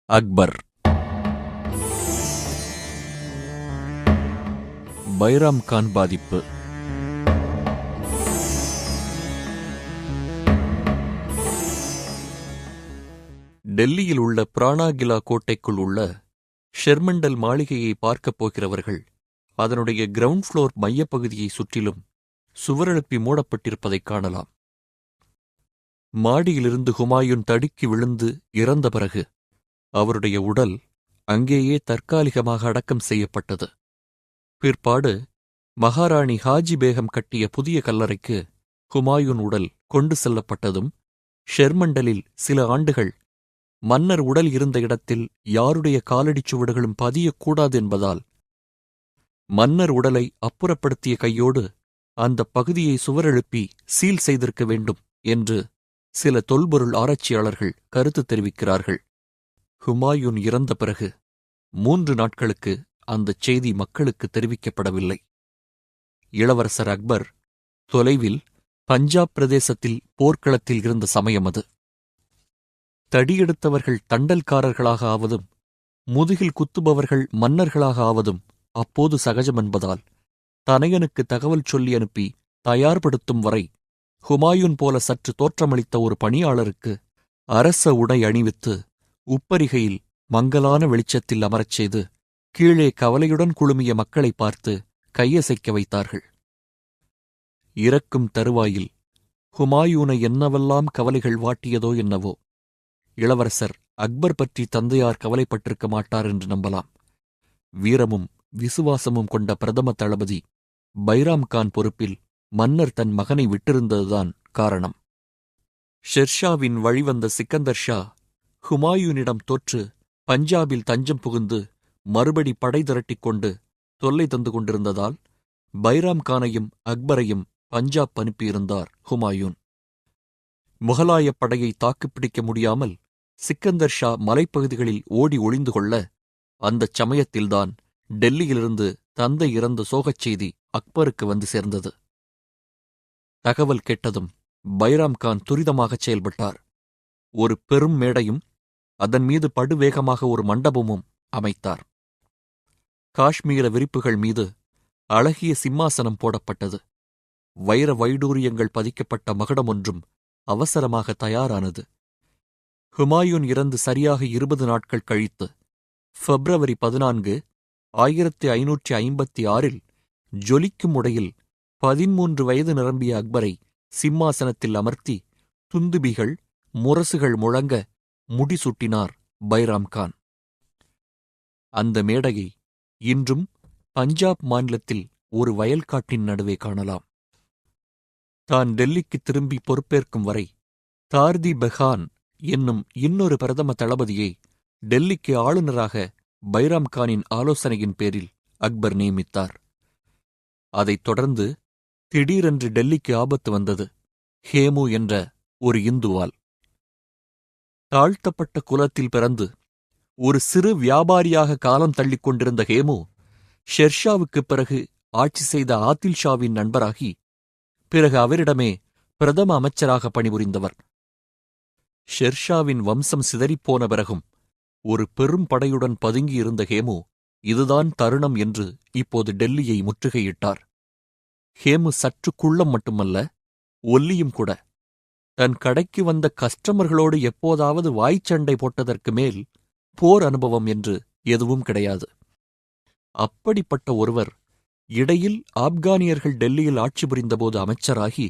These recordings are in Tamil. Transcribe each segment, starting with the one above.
அக்பர். பைராம் கான் பாதிப்பு. டெல்லியில் உள்ள பிராணாகிலா கோட்டைக்குள் உள்ள ஷெர்மண்டல் மாளிகையை பார்க்கப் போகிறவர்கள் அதனுடைய கிரவுண்ட் புளோர் மையப்பகுதியை சுற்றிலும் சுவரெழுப்பி மூடப்பட்டிருப்பதைக் காணலாம். மாடியிலிருந்து ஹுமாயூன் தடுக்கி விழுந்து இறந்த பிறகு அவருடைய உடல் அங்கேயே தற்காலிகமாக அடக்கம் செய்யப்பட்டது. பிற்பாடு மகாராணி ஹாஜி பேகம் கட்டிய புதிய கல்லறைக்கு ஹுமாயூன் உடல் கொண்டு செல்லப்பட்டதும் ஷெர்மண்டலில் சில ஆண்டுகள் மன்னர் உடல் இருந்த இடத்தில் யாருடைய காலடிச் சுவடுகளும் பதியக்கூடாது என்பதால் மன்னர் உடலை அப்புறப்படுத்திய கையோடு அந்த பகுதியை சுவரெழுப்பி சீல் செய்திருக்க வேண்டும் என்று சில தொல்பொருள் ஆராய்ச்சியாளர்கள் கருத்து தெரிவிக்கிறார்கள். ஹுமாயூன் இறந்த பிறகு 3 நாட்களுக்கு அந்தச் செய்தி மக்களுக்கு தெரிவிக்கப்படவில்லை. இளவரசர் அக்பர் தொலைவில் பஞ்சாப் பிரதேசத்தில் போர்க்களத்தில் இருந்த சமயம் அது. தடியெடுத்தவர்கள் தண்டல்காரர்களாக ஆவதும் முதுகில் குத்துபவர்கள் மன்னர்களாக ஆவதும் அப்போது சகஜமென்பதால் தனையனுக்கு தகவல் சொல்லி அனுப்பி தயார்படுத்தும் வரை ஹுமாயூன் போல சற்று தோற்றமளித்த ஒரு பணியாளருக்கு அரச உடை அணிவித்து உப்பரிகையில் மங்கலான வெளிச்சத்தில் அமரச் செய்து கீழே கவலையுடன் குழுமிய மக்களை பார்த்து கையசைக்க வைத்தார்கள். இறக்கும் தருவாயில் ஹுமாயூனை என்னவெல்லாம் கவலைகள் வாட்டியதோ என்னவோ. இளவரசர் அக்பர் பற்றி தந்தையார் கவலைப்பட்டிருக்க மாட்டார் என்று நம்பலாம். வீரமும் விசுவாசமும் கொண்ட பிரதம தளபதி பைராம் கான் பொறுப்பில் மன்னர் தன் மகனை விட்டிருந்ததுதான் காரணம். ஷெர்ஷாவின் வழிவந்த சிக்கந்தர் ஷா ஹுமாயூனிடம் தோற்று பஞ்சாபில் தஞ்சம் புகுந்து மறுபடி படை திரட்டிக் கொண்டு தொல்லை தந்து கொண்டிருந்ததால் பைராம் கானையும் அக்பரையும் பஞ்சாப் அனுப்பியிருந்தார் ஹுமாயூன். முகலாயப் படையை தாக்குப்பிடிக்க முடியாமல் சிக்கந்தர் ஷா மலைப்பகுதிகளில் ஓடி ஒளிந்து கொள்ள அந்தச் சமயத்தில்தான் டெல்லியிலிருந்து தந்தை இறந்த சோகச் செய்தி அக்பருக்கு வந்து சேர்ந்தது. தகவல் கேட்டதும் பைராம் கான் துரிதமாகச் செயல்பட்டார். ஒரு பெரும் மேடையும் அதன் மீது படுவேகமாக ஒரு மண்டபமும் அமைத்தார். காஷ்மீர விரிப்புகள் மீது அழகிய சிம்மாசனம் போடப்பட்டது. வைர வைடூரியங்கள் பதிக்கப்பட்ட மகுடம் ஒன்றும் அவசரமாக தயாரானது. ஹுமாயூன் இறந்து சரியாக 20 நாட்கள் கழித்து பிப்ரவரி 14, 1556 ஜொலிக்கும் உடையில் 13 வயது நிரம்பிய அக்பரை சிம்மாசனத்தில் அமர்த்தி துந்துபிகள் முரசுகள் முழங்க முடிசூட்டினார் பைராம் கான். அந்த மேடையை இன்றும் பஞ்சாப் மாநிலத்தில் ஒரு வயல்காட்டின் நடுவே காணலாம். தான் டெல்லிக்கு திரும்பி பொறுப்பேற்கும் வரை தார்தி பெஹான் என்னும் இன்னொரு பிரதம தளபதியை டெல்லிக்கு ஆளுநராக பைராம் கானின் ஆலோசனையின் பேரில் அக்பர் நியமித்தார். அதைத் தொடர்ந்து திடீரென்று டெல்லிக்கு ஆபத்து வந்தது. ஹேமு என்ற ஒரு இந்துவால். தாழ்த்தப்பட்ட குலத்தில் பிறந்து ஒரு சிறு வியாபாரியாக காலம் தள்ளிக் கொண்டிருந்த ஹேமு ஷெர்ஷாவுக்குப் பிறகு ஆட்சி செய்த ஆதில் ஷாவின் நண்பராகி பிறகு அவரிடமே பிரதம அமைச்சராக பணிபுரிந்தவர். ஷெர்ஷாவின் வம்சம் சிதறிப்போன பிறகும் ஒரு பெரும் படையுடன் பதுங்கியிருந்த ஹேமு இதுதான் தருணம் என்று இப்போது டெல்லியை முற்றுகையிட்டார். ஹேமு சற்று குள்ளம் மட்டுமல்ல, ஒல்லியும் கூட. தன் கடைக்கு வந்த கஸ்டமர்களோடு எப்போதாவது வாய்ச்சண்டை போட்டதற்கு மேல் போர் அனுபவம் என்று எதுவும் கிடையாது. அப்படிப்பட்ட ஒருவர் இடையில் ஆப்கானியர்கள் டெல்லியில் ஆட்சி புரிந்தபோது அமைச்சராகி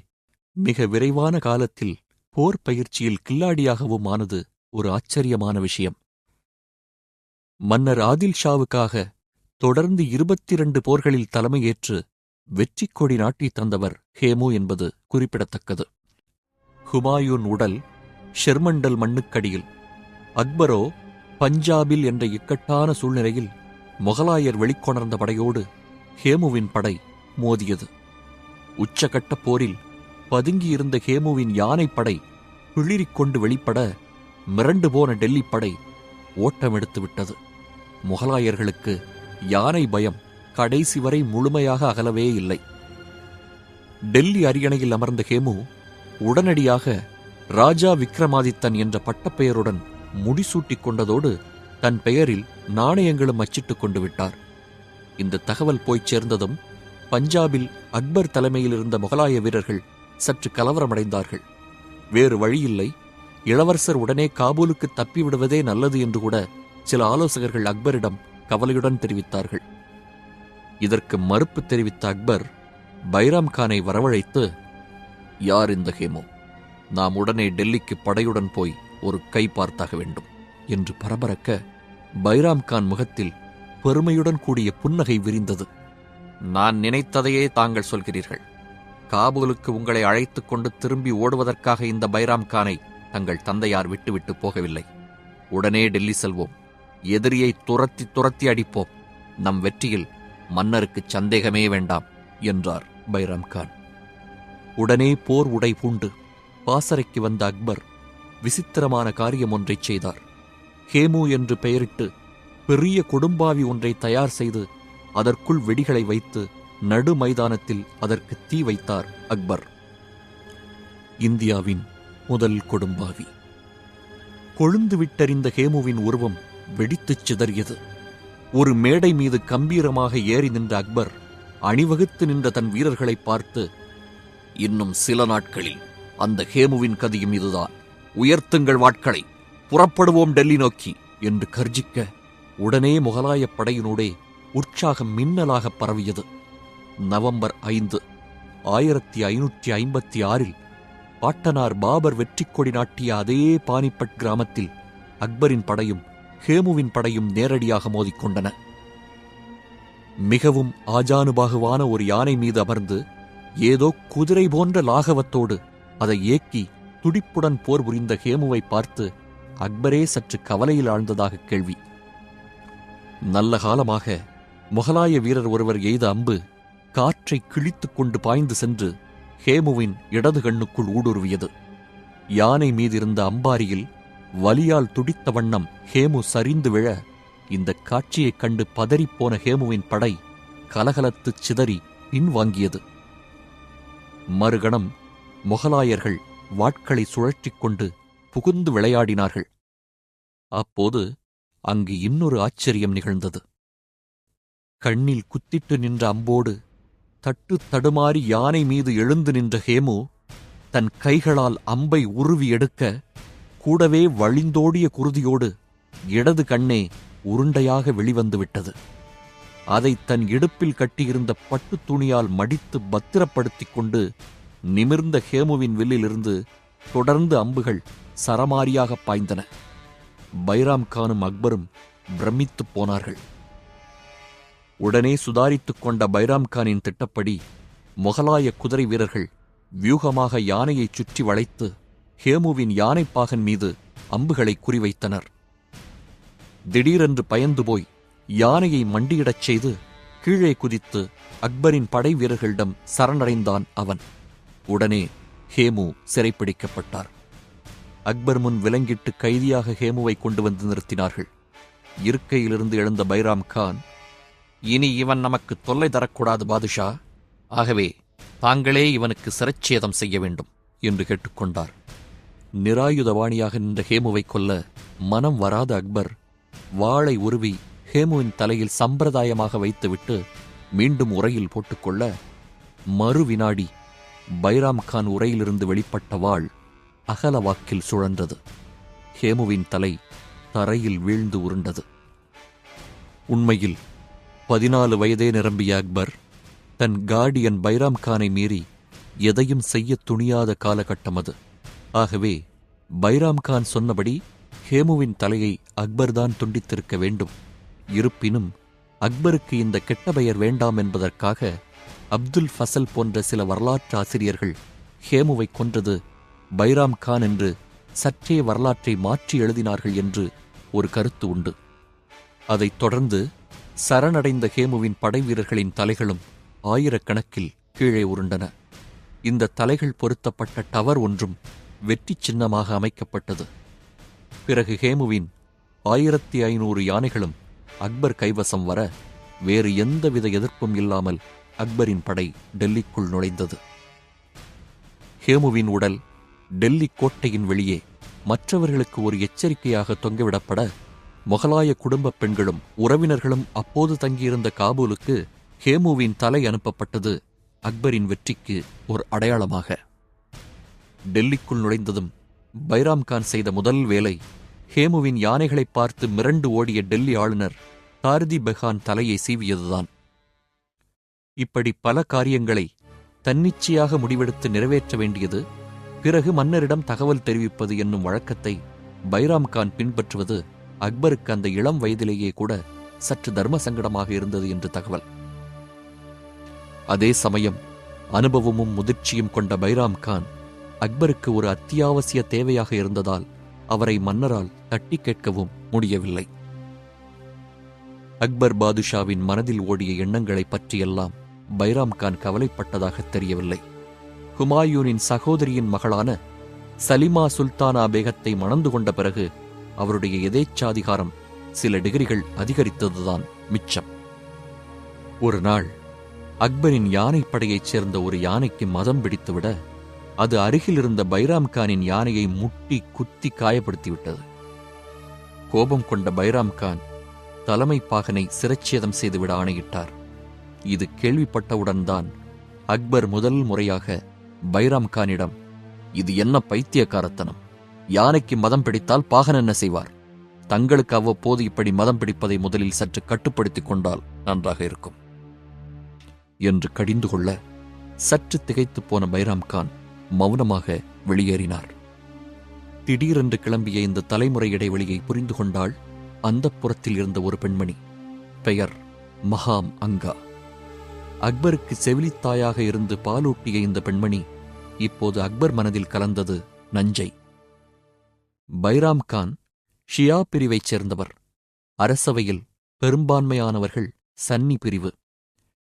மிக விரைவான காலத்தில் போர் பயிற்சியில் கில்லாடியாகவும் ஆனது ஒரு ஆச்சரியமான விஷயம். மன்னர் ஆதில் ஷாவுக்காக தொடர்ந்து 22 போர்களில் தலைமையேற்று வெற்றிக் கொடி நாட்டித் தந்தவர் ஹேமு என்பது குறிப்பிடத்தக்கது. ஹுமாயூன் உடல் ஷெர்மண்டல் மண்ணுக்கடியில், அக்பரோ பஞ்சாபில் என்ற இக்கட்டான சூழ்நிலையில் முகலாயர் வெளிக்கொணர்ந்த படையோடு ஹேமுவின் படை மோதியது. உச்சகட்ட போரில் பதுங்கியிருந்த ஹேமுவின் யானைப்படை பிளிரிக்கொண்டு வெளிப்பட மிரண்டு போன டெல்லிப் படை ஓட்டமெடுத்துவிட்டது. முகலாயர்களுக்கு யானை பயம் கடைசி வரை முழுமையாக அகலவே இல்லை. டெல்லி அரியணையில் அமர்ந்த ஹேமு உடனடியாக ராஜா விக்ரமாதித்தன் என்ற பட்டப்பெயருடன் முடிசூட்டிக் கொண்டதோடு தன் பெயரில் நாணயங்களும் அச்சிட்டுக் கொண்டு விட்டார். இந்த தகவல் போய்ச் சேர்ந்ததும் பஞ்சாபில் அக்பர் தலைமையில் இருந்த முகலாய வீரர்கள் சற்று கலவரமடைந்தார்கள். வேறு வழியில்லை, இளவரசர் உடனே காபூலுக்கு தப்பிவிடுவதே நல்லது என்று கூட சில ஆலோசகர்கள் அக்பரிடம் கவலையுடன் தெரிவித்தார்கள். இதற்கு மறுப்பு தெரிவித்த அக்பர் பைராம் கானை வரவழைத்து, யார் இந்த ஹேமு? நாம் உடனே டெல்லிக்கு படையுடன் போய் ஒரு கை பார்த்தாக வேண்டும் என்று பரபரக்க, பைராம் கான் முகத்தில் பெருமையுடன் கூடிய புன்னகை விரிந்தது. நான் நினைத்ததையே தாங்கள் சொல்கிறீர்கள். காபூலுக்கு உங்களை அழைத்துக் கொண்டு திரும்பி ஓடுவதற்காக இந்த பைராம் கானை தங்கள் தந்தையார் விட்டுவிட்டு போகவில்லை. உடனே டெல்லி செல்வோம். எதிரியை துரத்தி துரத்தி அடிப்போம். நம் வெற்றியில் மன்னருக்கு சந்தேகமே வேண்டாம் என்றார் பைராம் கான். உடனே போர் உடை பூண்டு பாசறைக்கு வந்த அக்பர் விசித்திரமான காரியம் ஒன்றைச் செய்தார். ஹேமு என்று பெயரிட்டு பெரிய கொடும்பாவி ஒன்றை தயார் செய்து அதற்குள் வெடிகளை வைத்து நடு மைதானத்தில் அதற்கு தீ வைத்தார் அக்பர். இந்தியாவின் முதல் கொடும்பாவி. கொழுந்து விட்டறிந்த ஹேமுவின் உருவம் வெடித்துச் சிதறியது. ஒரு மேடை மீது கம்பீரமாக ஏறி நின்ற அக்பர் அணிவகுத்து நின்ற தன் வீரர்களை பார்த்து, இன்னும் சில நாட்களில் அந்த ஹேமுவின் கதியும் இதுதான். உயர்த்துங்கள் வாட்களை, புறப்படுவோம் டெல்லி நோக்கி என்று கர்ஜிக்க, உடனே முகலாயப் படையினூடே உற்சாகம் மின்னலாக பரவியது. நவம்பர் 5, 1556 பாட்டனார் பாபர் வெற்றி கொடி நாட்டிய அதே பானிபட் கிராமத்தில் அக்பரின் படையும் ஹேமுவின் படையும் நேரடியாக மோதிக்கொண்டன. மிகவும் ஆஜானுபாகுவான ஒரு யானை மீது அமர்ந்து ஏதோ குதிரை போன்ற லாகவத்தோடு அதை ஏக்கி துடிப்புடன் போர் புரிந்த ஹேமுவை பார்த்து அக்பரே சற்று கவலையில் ஆழ்ந்ததாக கேள்வி. நல்ல காலமாக முகலாய வீரர் ஒருவர் எய்த அம்பு காற்றை கிழித்துக் கொண்டு பாய்ந்து சென்று ஹேமுவின் இடது கண்ணுக்குள் ஊடுருவியது. யானை மீதிருந்த அம்பாரியில் வலியால் துடித்த வண்ணம் ஹேமு சரிந்து விழ, இந்த காட்சியைக் கண்டு பதறிப்போன ஹேமுவின் படை கலகலத்துச் சிதறி பின்வாங்கியது. மறுகணம் முகலாயர்கள் வாட்களை சுழற்றிக் கொண்டு புகுந்து விளையாடினார்கள். அப்போது அங்கு இன்னொரு ஆச்சரியம் நிகழ்ந்தது. கண்ணில் குத்திட்டு நின்ற அம்போடு தட்டு தடுமாறி யானை மீது எழுந்து நின்ற ஹேமு தன் கைகளால் அம்பை உருவி எடுக்க, கூடவே வழிந்தோடிய குருதியோடு இடது கண்ணே உருண்டையாக வெளிவந்து விட்டது. அதை தன் இடுப்பில் கட்டியிருந்த பட்டுத் துணியால் மடித்து பத்திரப்படுத்திக் கொண்டு நிமிர்ந்த ஹேமுவின் வில்லிலிருந்து தொடர்ந்து அம்புகள் சரமாரியாக பாய்ந்தன. பைராம் கானும் அக்பரும் பிரமித்துப் போனார்கள். உடனே சுதாரித்துக் கொண்ட பைராம் கானின் திட்டப்படி முகலாய குதிரை வீரர்கள் வியூகமாக யானையைச் சுற்றி வளைத்து ஹேமுவின் யானைப்பாகன் மீது அம்புகளை குறிவைத்தனர். திடீரென்று பயந்து போய் யானையை மண்டியிடச் செய்து கீழே குதித்து அக்பரின் படை வீரர்களிடம் சரணடைந்தான் அவன். உடனே ஹேமு சிறைப்பிடிக்கப்பட்டார். அக்பர் முன் விலங்கிட்டு கைதியாக ஹேமுவை கொண்டு வந்து நிறுத்தினார்கள். இருக்கையிலிருந்து எழுந்த பைராம் கான், இனி இவன் நமக்கு தொல்லை தரக்கூடாது பாதுஷா, ஆகவே தாங்களே இவனுக்கு சிரச்சேதம் செய்ய வேண்டும் என்று கேட்டுக்கொண்டார். நிராயுதவாணியாக நின்ற ஹேமுவை கொல்ல மனம் வராத அக்பர் வாளை உருவி ஹேமுவின் தலையில் சம்பிரதாயமாக வைத்துவிட்டு மீண்டும் உரையில் போட்டுக்கொள்ள, மறு வினாடி பைராம் கான் உரையிலிருந்து வெளிப்பட்ட வாள் அகல வாக்கில் சுழன்றது. ஹேமுவின் தலை தரையில் வீழ்ந்து உருண்டது. உண்மையில் 14 வயதே நிரம்பிய அக்பர் தன் கார்டியன் பைராம் கானை மீறி எதையும் செய்ய துணியாத காலகட்டம் அது. ஆகவே பைராம் கான் சொன்னபடி ஹேமுவின் தலையை அக்பர்தான் துண்டித்திருக்க வேண்டும். இருப்பினும் அக்பருக்கு இந்த கெட்ட பெயர் வேண்டாம் என்பதற்காக அப்துல் ஃபசல் போன்ற சில வரலாற்று ஆசிரியர்கள் ஹேமுவை கொன்றது பைராம் கான் என்று சற்றே வரலாற்றை மாற்றி எழுதினார்கள் என்று ஒரு கருத்து உண்டு. அதைத் தொடர்ந்து சரணடைந்த ஹேமுவின் படை வீரர்களின் தலைகளும் ஆயிரக்கணக்கில் கீழே உருண்டன. இந்த தலைகள் பொருத்தப்பட்ட டவர் ஒன்றும் வெற்றி சின்னமாக அமைக்கப்பட்டது. பிறகு ஹேமுவின் 1500 யானைகளும் அக்பர் கைவசம் வர, வேறு எந்தவித எதிர்ப்பும் இல்லாமல் அக்பரின் படை டெல்லிக்குள் நுழைந்தது. ஹேமுவின் உடல் டெல்லி கோட்டையின் வெளியே மற்றவர்களுக்கு ஒரு எச்சரிக்கையாக தொங்கவிடப்பட, முகலாய குடும்பப் பெண்களும் உறவினர்களும் அப்போது தங்கியிருந்த காபூலுக்கு ஹேமுவின் தலை அனுப்பப்பட்டது அக்பரின் வெற்றிக்கு ஒரு அடையாளமாக. டெல்லிக்குள் நுழைந்ததும் பைராம் கான் செய்த முதல் வேலை ஹேமுவின் யானைகளைப் பார்த்து மிரண்டு ஓடிய டெல்லி ஆளுநர் தாரிதி பெகான் தலையை சீவியதுதான். இப்படி பல காரியங்களை தன்னிச்சையாக முடிவெடுத்து நிறைவேற்ற வேண்டியது, பிறகு மன்னரிடம் தகவல் தெரிவிப்பது என்னும் வழக்கத்தை பைராம் கான் பின்பற்றுவது அக்பருக்கு அந்த இளம் வயதிலேயே கூட சற்று தர்ம சங்கடமாக இருந்தது என்று தகவல். அதே சமயம் அனுபவமும் முதிர்ச்சியும் கொண்ட பைராம் கான் அக்பருக்கு ஒரு அத்தியாவசிய தேவையாக இருந்ததால் அவரை மன்னரால் தட்டி கேட்கவும் முடியவில்லை. அக்பர் பாதுஷாவின் மனதில் ஓடிய எண்ணங்களைப் பற்றியெல்லாம் பைராம் கான் கவலைப்பட்டதாக தெரியவில்லை. ஹுமாயூனின் சகோதரியின் மகளான சலிமா சுல்தானா பேகத்தை மணந்து கொண்ட பிறகு அவருடைய எதேச்சாதிகாரம் சில டிகிரிகள் அதிகரித்ததுதான் மிச்சம். ஒரு நாள் அக்பரின் யானைப்படையைச் சேர்ந்த ஒரு யானைக்கு மதம் பிடித்துவிட அது அருகில் இருந்த பைராம் கானின் யானையை முட்டி குத்தி காயப்படுத்திவிட்டது. கோபம் கொண்ட பைராம் கான் தலைமை பாகனை சிரச்சேதம் செய்துவிட ஆணையிட்டார். இது கேள்விப்பட்டவுடன் தான் அக்பர் முதல் முறையாக பைராம் கானிடம், இது என்ன பைத்தியக்காரத்தனம், யானைக்கு மதம் பிடித்தால் பாகன் என்ன செய்வார்? தங்களுக்கு அவ்வப்போது இப்படி மதம் பிடிப்பதை முதலில் சற்று கட்டுப்படுத்திக் கொண்டால் நன்றாக இருக்கும் என்று கடிந்து கொள்ள சற்று திகைத்துப் போன பைராம் கான் மௌனமாக வெளியேறினார். திடீரென்று கிளம்பிய இந்த தலைமுறை இடைவெளியை புரிந்து கொண்டாள் அந்தப்புறத்தில் இருந்த ஒரு பெண்மணி. பெயர் மகாம் அங்கா. அக்பருக்கு செவிலித்தாயாக இருந்து பாலூட்டிய இந்த பெண்மணி இப்போது அக்பர் மனதில் கலந்தது நஞ்சை. பைராம் கான் ஷியா பிரிவைச் சேர்ந்தவர். அரசவையில் பெரும்பான்மையானவர்கள் சன்னி பிரிவு.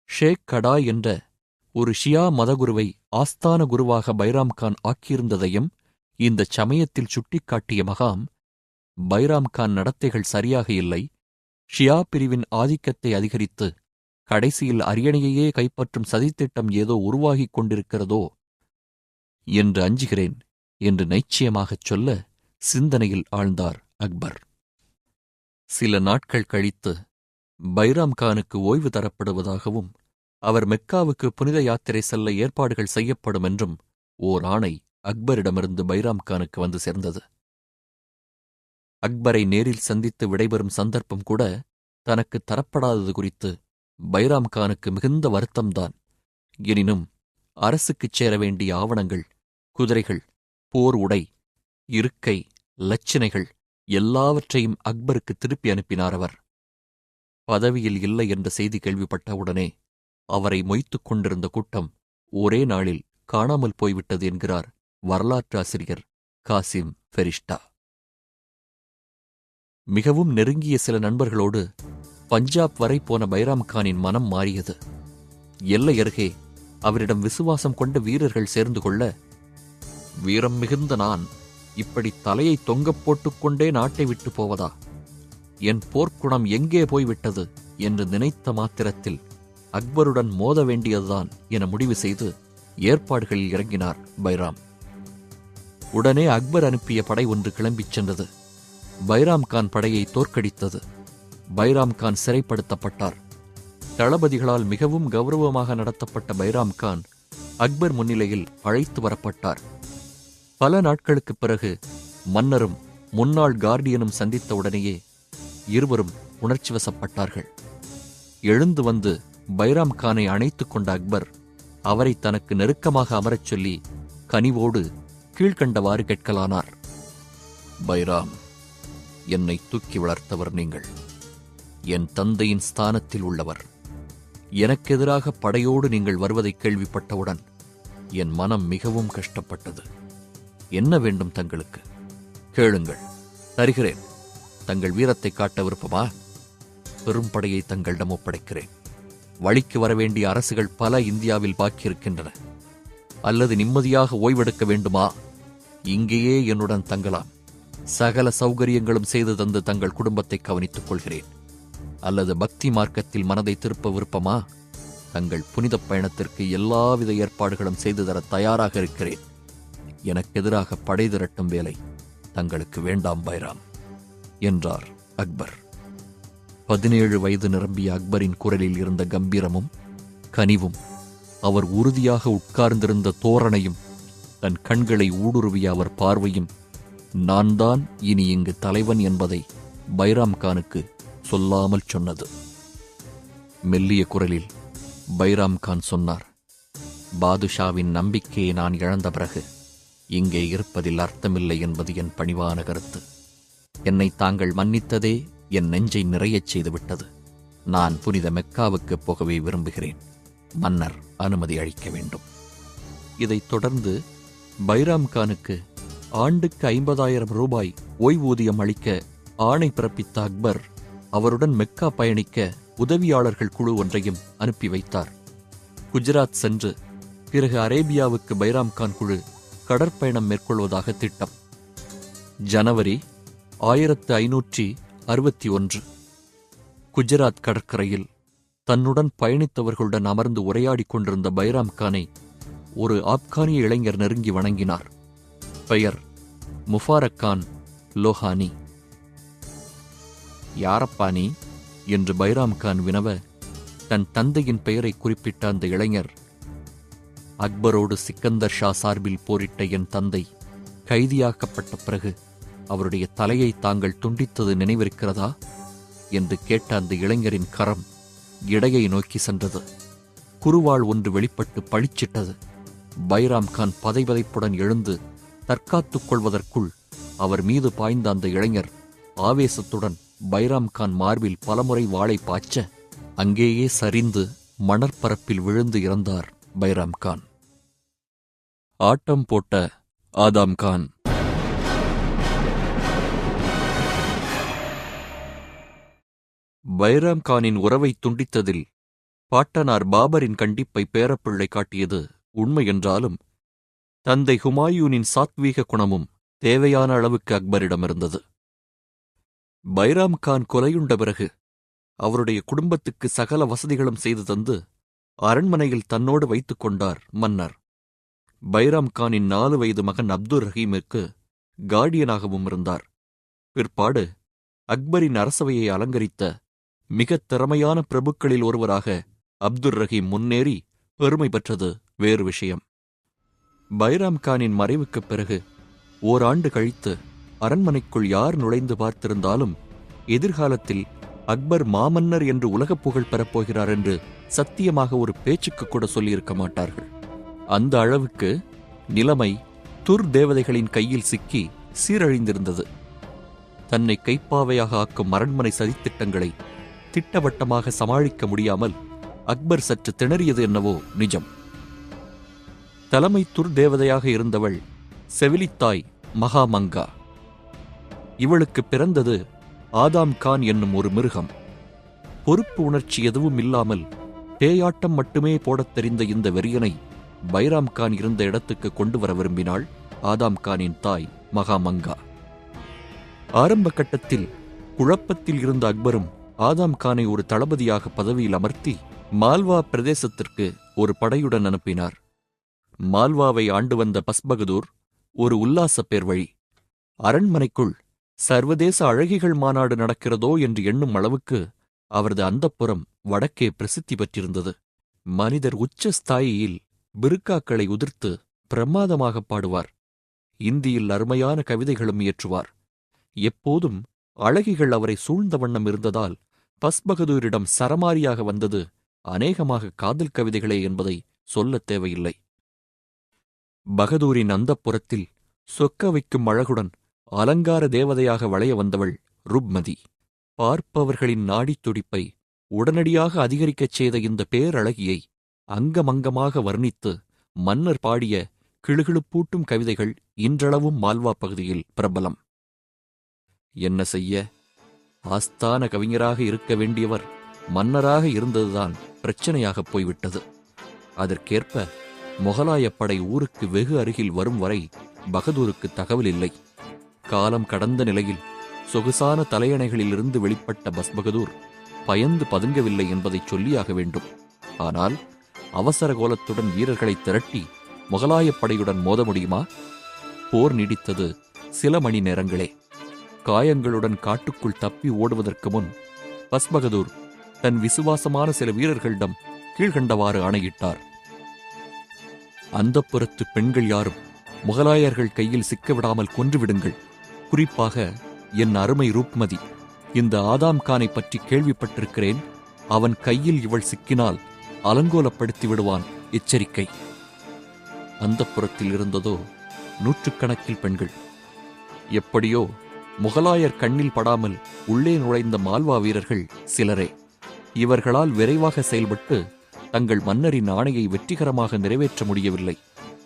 ஷேக் கடாய் என்ற ஒரு ஷியா மதகுருவை ஆஸ்தான குருவாக பைராம் கான் ஆக்கியிருந்ததையும் இந்த சமயத்தில் சுட்டிக்காட்டிய மகாம், பைராம் கான் நடத்தைகள் சரியாக இல்லை, ஷியா பிரிவின் ஆதிக்கத்தை அதிகரித்து கடைசியில் அரியணையையே கைப்பற்றும் சதித்திட்டம் ஏதோ உருவாகிக் கொண்டிருக்கிறதோ என்று அஞ்சுகிறேன் என்று நைச்சியமாகச் சொல்ல சிந்தனையில் ஆழ்ந்தார் அக்பர். சில நாட்கள் கழித்து பைராம் கானுக்கு ஓய்வு தரப்படுவதாகவும் அவர் மெக்காவுக்கு புனித யாத்திரை செல்ல ஏற்பாடுகள் செய்யப்படும் என்றும் ஓர் ஆணை அக்பரிடமிருந்து பைராம் கானுக்கு வந்து சேர்ந்தது. அக்பரை நேரில் சந்தித்து விடைபெறும் சந்தர்ப்பம் கூட தனக்கு தரப்படாதது குறித்து பைராம் கானுக்கு மிகுந்த வருத்தம்தான். எனினும் அரசுக்குச் சேர வேண்டிய ஆவணங்கள், குதிரைகள், போர் உடை, இருக்கை, லட்சணைகள் எல்லாவற்றையும் அக்பருக்கு திருப்பி அனுப்பினார் அவர். பதவியில் இல்லை என்ற செய்தி கேள்விப்பட்டவுடனே அவரை மொய்த்துக் கொண்டிருந்த கூட்டம் ஒரே நாளில் காணாமல் போய்விட்டது என்கிறார் வரலாற்றாசிரியர் காசிம் ஃபெரிஷ்டா. மிகவும் நெருங்கிய சில நண்பர்களோடு பஞ்சாப் வரை போன பைராம் கானின் மனம் மாறியது. எல்லை அருகே அவரிடம் விசுவாசம் கொண்ட வீரர்கள் சேர்ந்து கொள்ள, வீரம் மிகுந்த நான் இப்படி தலையை தொங்கப் போட்டுக்கொண்டே நாட்டை விட்டு போவதா? என் போர்க்குணம் எங்கே போய்விட்டது என்று நினைத்த மாத்திரத்தில் அக்பருடன் மோத வேண்டியதுதான் என முடிவு செய்து ஏற்பாடுகளில் இறங்கினார் பைராம். உடனே அக்பர் அனுப்பிய படை ஒன்று கிளம்பிச் சென்றது. பைராம் கான் படையை தோற்கடித்தது. பைராம் கான் சிறைப்படுத்தப்பட்டார். தளபதிகளால் மிகவும் கௌரவமாக நடத்தப்பட்ட பைராம் கான் அக்பர் முன்னிலையில் அழைத்து வரப்பட்டார். பல நாட்களுக்குப் பிறகு மன்னரும் முன்னாள் கார்டியனும் சந்தித்த உடனேயே இருவரும் உணர்ச்சிவசப்பட்டார்கள். எழுந்து வந்து பைராம் கானை அணைத்துக் கொண்ட அக்பர் அவரை தனக்கு நெருக்கமாக அமரச் சொல்லி கனிவோடு கீழ்கண்டவாறு கேட்கலானார். பைராம், என்னை தூக்கி வளர்த்தவர் நீங்கள். என் தந்தையின் ஸ்தானத்தில் உள்ளவர். எனக்கெதிராக படையோடு நீங்கள் வருவதைக் கேள்விப்பட்டவுடன் என் மனம் மிகவும் கஷ்டப்பட்டது. என்ன வேண்டும் தங்களுக்கு? கேளுங்கள், தருகிறேன். தங்கள் வீரத்தை காட்ட விருப்பமா? பெரும் படையை தங்களிடம் ஒப்படைக்கிறேன். வழிக்கு வரவேண்டிய அரசுகள் பல இந்தியாவில் பாக்கியிருக்கின்றன. அல்லது நிம்மதியாக ஓய்வெடுக்க வேண்டுமா? இங்கேயே என்னுடன் தங்கலாம். சகல சௌகரியங்களும் செய்து தந்து தங்கள் குடும்பத்தை கவனித்துக் கொள்கிறேன். அல்லது பக்தி மார்க்கத்தில் மனதை திருப்ப விருப்பமா? தங்கள் புனிதப் பயணத்திற்கு எல்லாவித ஏற்பாடுகளும் செய்து தர தயாராக இருக்கிறேன். எனக்கு எதிராக படை திரட்டும் வேலை தங்களுக்கு வேண்டாம் பைராம் என்றார் அக்பர். 17 வயது நிரம்பிய அக்பரின் குரலில் இருந்த கம்பீரமும் கனிவும், அவர் உறுதியாக உட்கார்ந்திருந்த தோரணையும், தன் கண்களை ஊடுருவிய அவர் பார்வையும், நான் தான் இனி இங்கு தலைவன் என்பதை பைராம் கானுக்கு சொல்லாமல் சொன்னது. மெல்லிய குரலில் பைராம் கான் சொன்னார், பாதுஷாவின் நம்பிக்கையை நான் இழந்த பிறகு இங்கே இருப்பதில் அர்த்தமில்லை என்பது என் பணிவான கருத்து. என்னை தாங்கள் மன்னித்ததே என் நெஞ்சை நிறையச் செய்துவிட்டது. நான் புனித மெக்காவுக்கு போகவே விரும்புகிறேன். மன்னர் அனுமதி அளிக்க வேண்டும். இதைத் தொடர்ந்து பைராம் கானுக்கு ஆண்டுக்கு 50,000 ரூபாய் ஓய்வூதியம் அளிக்க ஆணை பிறப்பித்த அக்பர் அவருடன் மெக்கா பயணிக்க உதவியாளர்கள் குழு ஒன்றையும் அனுப்பி வைத்தார். குஜராத் சென்று பிறகு அரேபியாவுக்கு பைராம் கான் குழு கடற்பயணம் மேற்கொள்வதாக திட்டம். ஜனவரி 1561. குஜராத் கடற்கரையில் தன்னுடன் பயணித்தவர்களுடன் அமர்ந்து உரையாடிக் கொண்டிருந்த பைராம் கானை ஒரு ஆப்கானிய இளைஞர் நெருங்கி வணங்கினார். பெயர் முஃபாரக் கான் லோஹானி. யாரப்பா நீ என்று பைராம் கான் வினவ, தன் தந்தையின் பெயரை குறிப்பிட்ட அந்த இளைஞர், அக்பரோடு சிக்கந்தர் ஷா சார்பில் போரிட்ட என் தந்தை கைதியாக்கப்பட்ட பிறகு அவருடைய தலையை தாங்கள் துண்டித்தது நினைவிருக்கிறதா என்று கேட்ட அந்த இளைஞரின் கரம் இடையை நோக்கி சென்றது. குருவாள் ஒன்று வெளிப்பட்டு பளிச்சிட்டது. பைராம் கான் பதைபதைப்புடன் எழுந்து தற்காத்துக் கொள்வதற்குள் அவர் மீது பாய்ந்த அந்த இளைஞர் ஆவேசத்துடன் பைராம் கான் மார்பில் பலமுறை வாளை பாய்ச்ச அங்கேயே சரிந்து மணற்பரப்பில் விழுந்து இறந்தார் பைராம் கான். ஆட்டம் போட்ட ஆதாம் கான். பைராம் கானின் உறவை துண்டித்ததில் பாட்டனார் பாபரின் கண்டிப்பை பேரப்பிள்ளை காட்டியது உண்மை என்றாலும், தந்தை ஹுமாயூனின் சாத்வீக குணமும் தேவையான அளவுக்கு அக்பரிடமிருந்தது. பைராம் கான் கொலையுண்ட பிறகு அவருடைய குடும்பத்துக்கு சகல வசதிகளும் செய்து தந்து அரண்மனையில் தன்னோடு வைத்துக் கொண்டார் மன்னர். பைராம் கானின் 4 வயது மகன் அப்துர் ரஹீமிற்கு கார்டியனாகவும் இருந்தார். பிற்பாடு அக்பரின் அரசவையை அலங்கரித்த மிகத் திறமையான பிரபுக்களில் ஒருவராக அப்துர் ரஹீம் முன்னேறி பெருமை பெற்றது வேறு விஷயம். பைராம் கானின் மறைவுக்குப் பிறகு ஓராண்டு கழித்து அரண்மனைக்குள் யார் நுழைந்து பார்த்திருந்தாலும் எதிர்காலத்தில் அக்பர் மாமன்னர் என்று உலகப் புகழ் பெறப்போகிறார் என்று சத்தியமாக ஒரு பேச்சுக்கு கூட சொல்லியிருக்க மாட்டார்கள். அந்த அளவுக்கு நிலைமை துர் தேவதைகளின் கையில் சிக்கி சீரழிந்திருந்தது. தன்னை கைப்பாவையாக ஆக்கும் அரண்மனை சதித்திட்டங்களை திட்டவட்டமாக சமாளிக்க முடியாமல் அக்பர் சற்று திணறியது என்னவோ நிஜம். தலைமை துர் தேவதையாக இருந்தவள் செவிலித்தாய் மகாமங்கா. இவளுக்கு பிறந்தது ஆதாம் கான் என்னும் ஒரு மிருகம். பொறுப்பு உணர்ச்சி எதுவும் இல்லாமல் பேயாட்டம் மட்டுமே போடத் தெரிந்த இந்த வெறியனை பைராம் கான் இருந்த இடத்துக்கு கொண்டு வர விரும்பினாள் ஆதாம் கானின் தாய் மகாமங்கா. ஆரம்ப கட்டத்தில் குழப்பத்தில் இருந்த அக்பரும் ஆதாம் கானை ஒரு தளபதியாக பதவியில் அமர்த்தி மால்வா பிரதேசத்திற்கு ஒரு படையுடன் அனுப்பினார். மால்வாவை ஆண்டு வந்த பஸ்பகதூர் ஒரு உல்லாச பேர் வழி. அரண்மனைக்குள் சர்வதேச அழகிகள் மாநாடு நடக்கிறதோ என்று எண்ணும் அளவுக்கு அவரது அந்தப்புறம் வடக்கே பிரசித்தி பெற்றிருந்தது. மனிதர் உச்ச ஸ்தாயியில் பிருக்காக்களை உதிர்த்து பிரமாதமாக பாடுவார். இந்தியில் அருமையான கவிதைகளும் இயற்றுவார். எப்போதும் அழகிகள் அவரை சூழ்ந்த வண்ணம் இருந்ததால் பஸ்பகதூரிடம் சரமாரியாக வந்தது அநேகமாக காதல் கவிதைகளே என்பதை சொல்லத் தேவையில்லை. பகதூரின் அந்தப்புறத்தில் சொக்க வைக்கும் அழகுடன் அலங்கார தேவதையாக வளைய வந்தவள் ருப்மதி. பார்ப்பவர்களின் நாடித் துடிப்பை உடனடியாக அதிகரிக்கச் செய்த இந்த பேரழகியை அங்கமங்கமாக வர்ணித்து மன்னர் பாடிய கிளுகிளுப்பூட்டும் கவிதைகள் இன்றளவும் மால்வா பகுதியில் பிரபலம். என்ன செய்ய, ஆஸ்தான கவிஞராக இருக்க வேண்டியவர் மன்னராக இருந்ததுதான் பிரச்சனையாகப் போய்விட்டது. அதற்கேற்ப முகலாயப் படை ஊருக்கு வெகு அருகில் வரும் வரை பகதூருக்கு தகவல் இல்லை. காலம் கடந்த நிலையில் சொகுசான தலையணைகளிலிருந்து வெளிப்பட்ட பஸ்பகதூர் பயந்து பதுங்கவில்லை என்பதைச் சொல்லியாக வேண்டும். ஆனால் அவசர கோலத்துடன் வீரர்களை திரட்டி முகலாயப் படையுடன் மோத முடியுமா? போர் நீடித்தது சில மணி நேரங்களே. காயங்களுடன் காட்டுக்குள் தப்பி ஓடுவதற்கு முன் பஸ்பகதூர் தன் விசுவாசமான சில வீரர்களிடம் கீழ்கண்டவாறு ஆணையிட்டார். அந்தப்புறத்து பெண்கள் யாரும் முகலாயர்கள் கையில் சிக்கவிடாமல் கொன்றுவிடுங்கள். குறிப்பாக என் அருமை ரூப்மதி. இந்த ஆதாம் கானை பற்றி கேள்விப்பட்டிருக்கிறேன். அவன் கையில் இவள் சிக்கினால் அலங்கோலப்படுத்தி விடுவான். எச்சரிக்கை. அந்தப்புறத்தில் இருந்ததோ நூற்றுக்கணக்கில் பெண்கள். எப்படியோ முகலாயர் கண்ணில் படாமல் உள்ளே நுழைந்த மால்வா வீரர்கள் சிலரே. இவர்களால் விரைவாக செயல்பட்டு தங்கள் மன்னரின் ஆணையை வெற்றிகரமாக நிறைவேற்ற முடியவில்லை.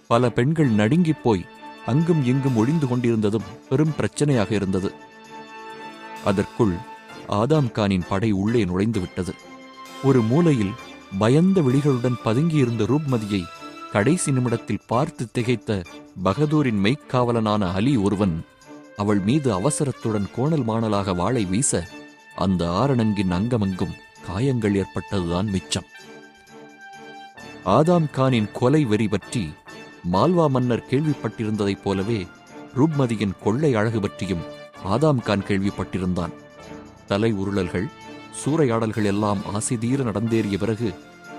பல பெண்கள் நடுங்கிப் போய் அங்கும் இங்கும் ஒழிந்து கொண்டிருந்ததும் பெரும் பிரச்சனையாக இருந்தது. அதற்குள் ஆதாம் கானின் படை உள்ளே நுழைந்துவிட்டது. ஒரு மூலையில் பயந்த விழிகளுடன் பதுங்கியிருந்த ரூப்மதியை கடைசி நிமிடத்தில் பார்த்து திகைத்த பகதூரின் மெய்க்காவலனான அலி ஒருவன் அவள் மீது அவசரத்துடன் கோணல் மாணலாக வாளை வீச அந்த ஆரணங்கின் அங்கமங்கும் காயங்கள் ஏற்பட்டதுதான் மிச்சம். ஆதாம் கானின் கொலை வெறி பற்றி மால்வா மன்னர் கேள்விப்பட்டிருந்ததைப் போலவே ரூப்மதியின் கொள்ளை அழகு பற்றியும் ஆதாம் கான் கேள்விப்பட்டிருந்தான். தலை உருளல்கள், சூறையாடல்கள் எல்லாம் ஆசிதீர நடந்தேறிய பிறகு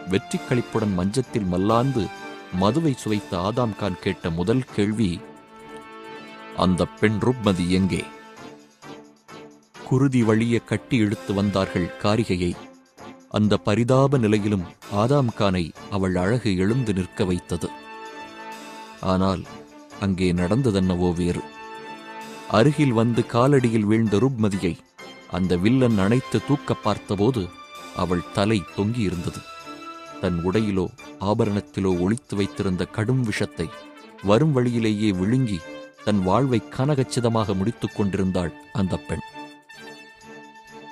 வெற்றி களிப்புடன் மஞ்சத்தில் மல்லாந்து மதுவை சுவைத்த ஆதாம் கான் கேட்ட முதல் கேள்வி, அந்த பெண் ரூப்மதி எங்கே? குருதி வழிய கட்டி இழுத்து வந்தார்கள் காரிகையை. அந்த பரிதாப நிலையிலும் ஆதாம் கானை அவள் அழகு எழுந்து நிற்க வைத்தது. ஆனால் அங்கே நடந்ததென்னவோ வேறு. அருகில் வந்து காலடியில் வீழ்ந்த ரூப்மதியை அந்த வில்லன் அணைத்து தூக்க பார்த்தபோது அவள் தலை தொங்கியிருந்தது. தன் உடையிலோ ஆபரணத்திலோ ஒளித்து வைத்திருந்த கடும் விஷத்தை வரும் வழியிலேயே விழுங்கி தன் வாழ்வை கனகச்சிதமாக முடித்துக் கொண்டிருந்தாள் அந்த பெண்.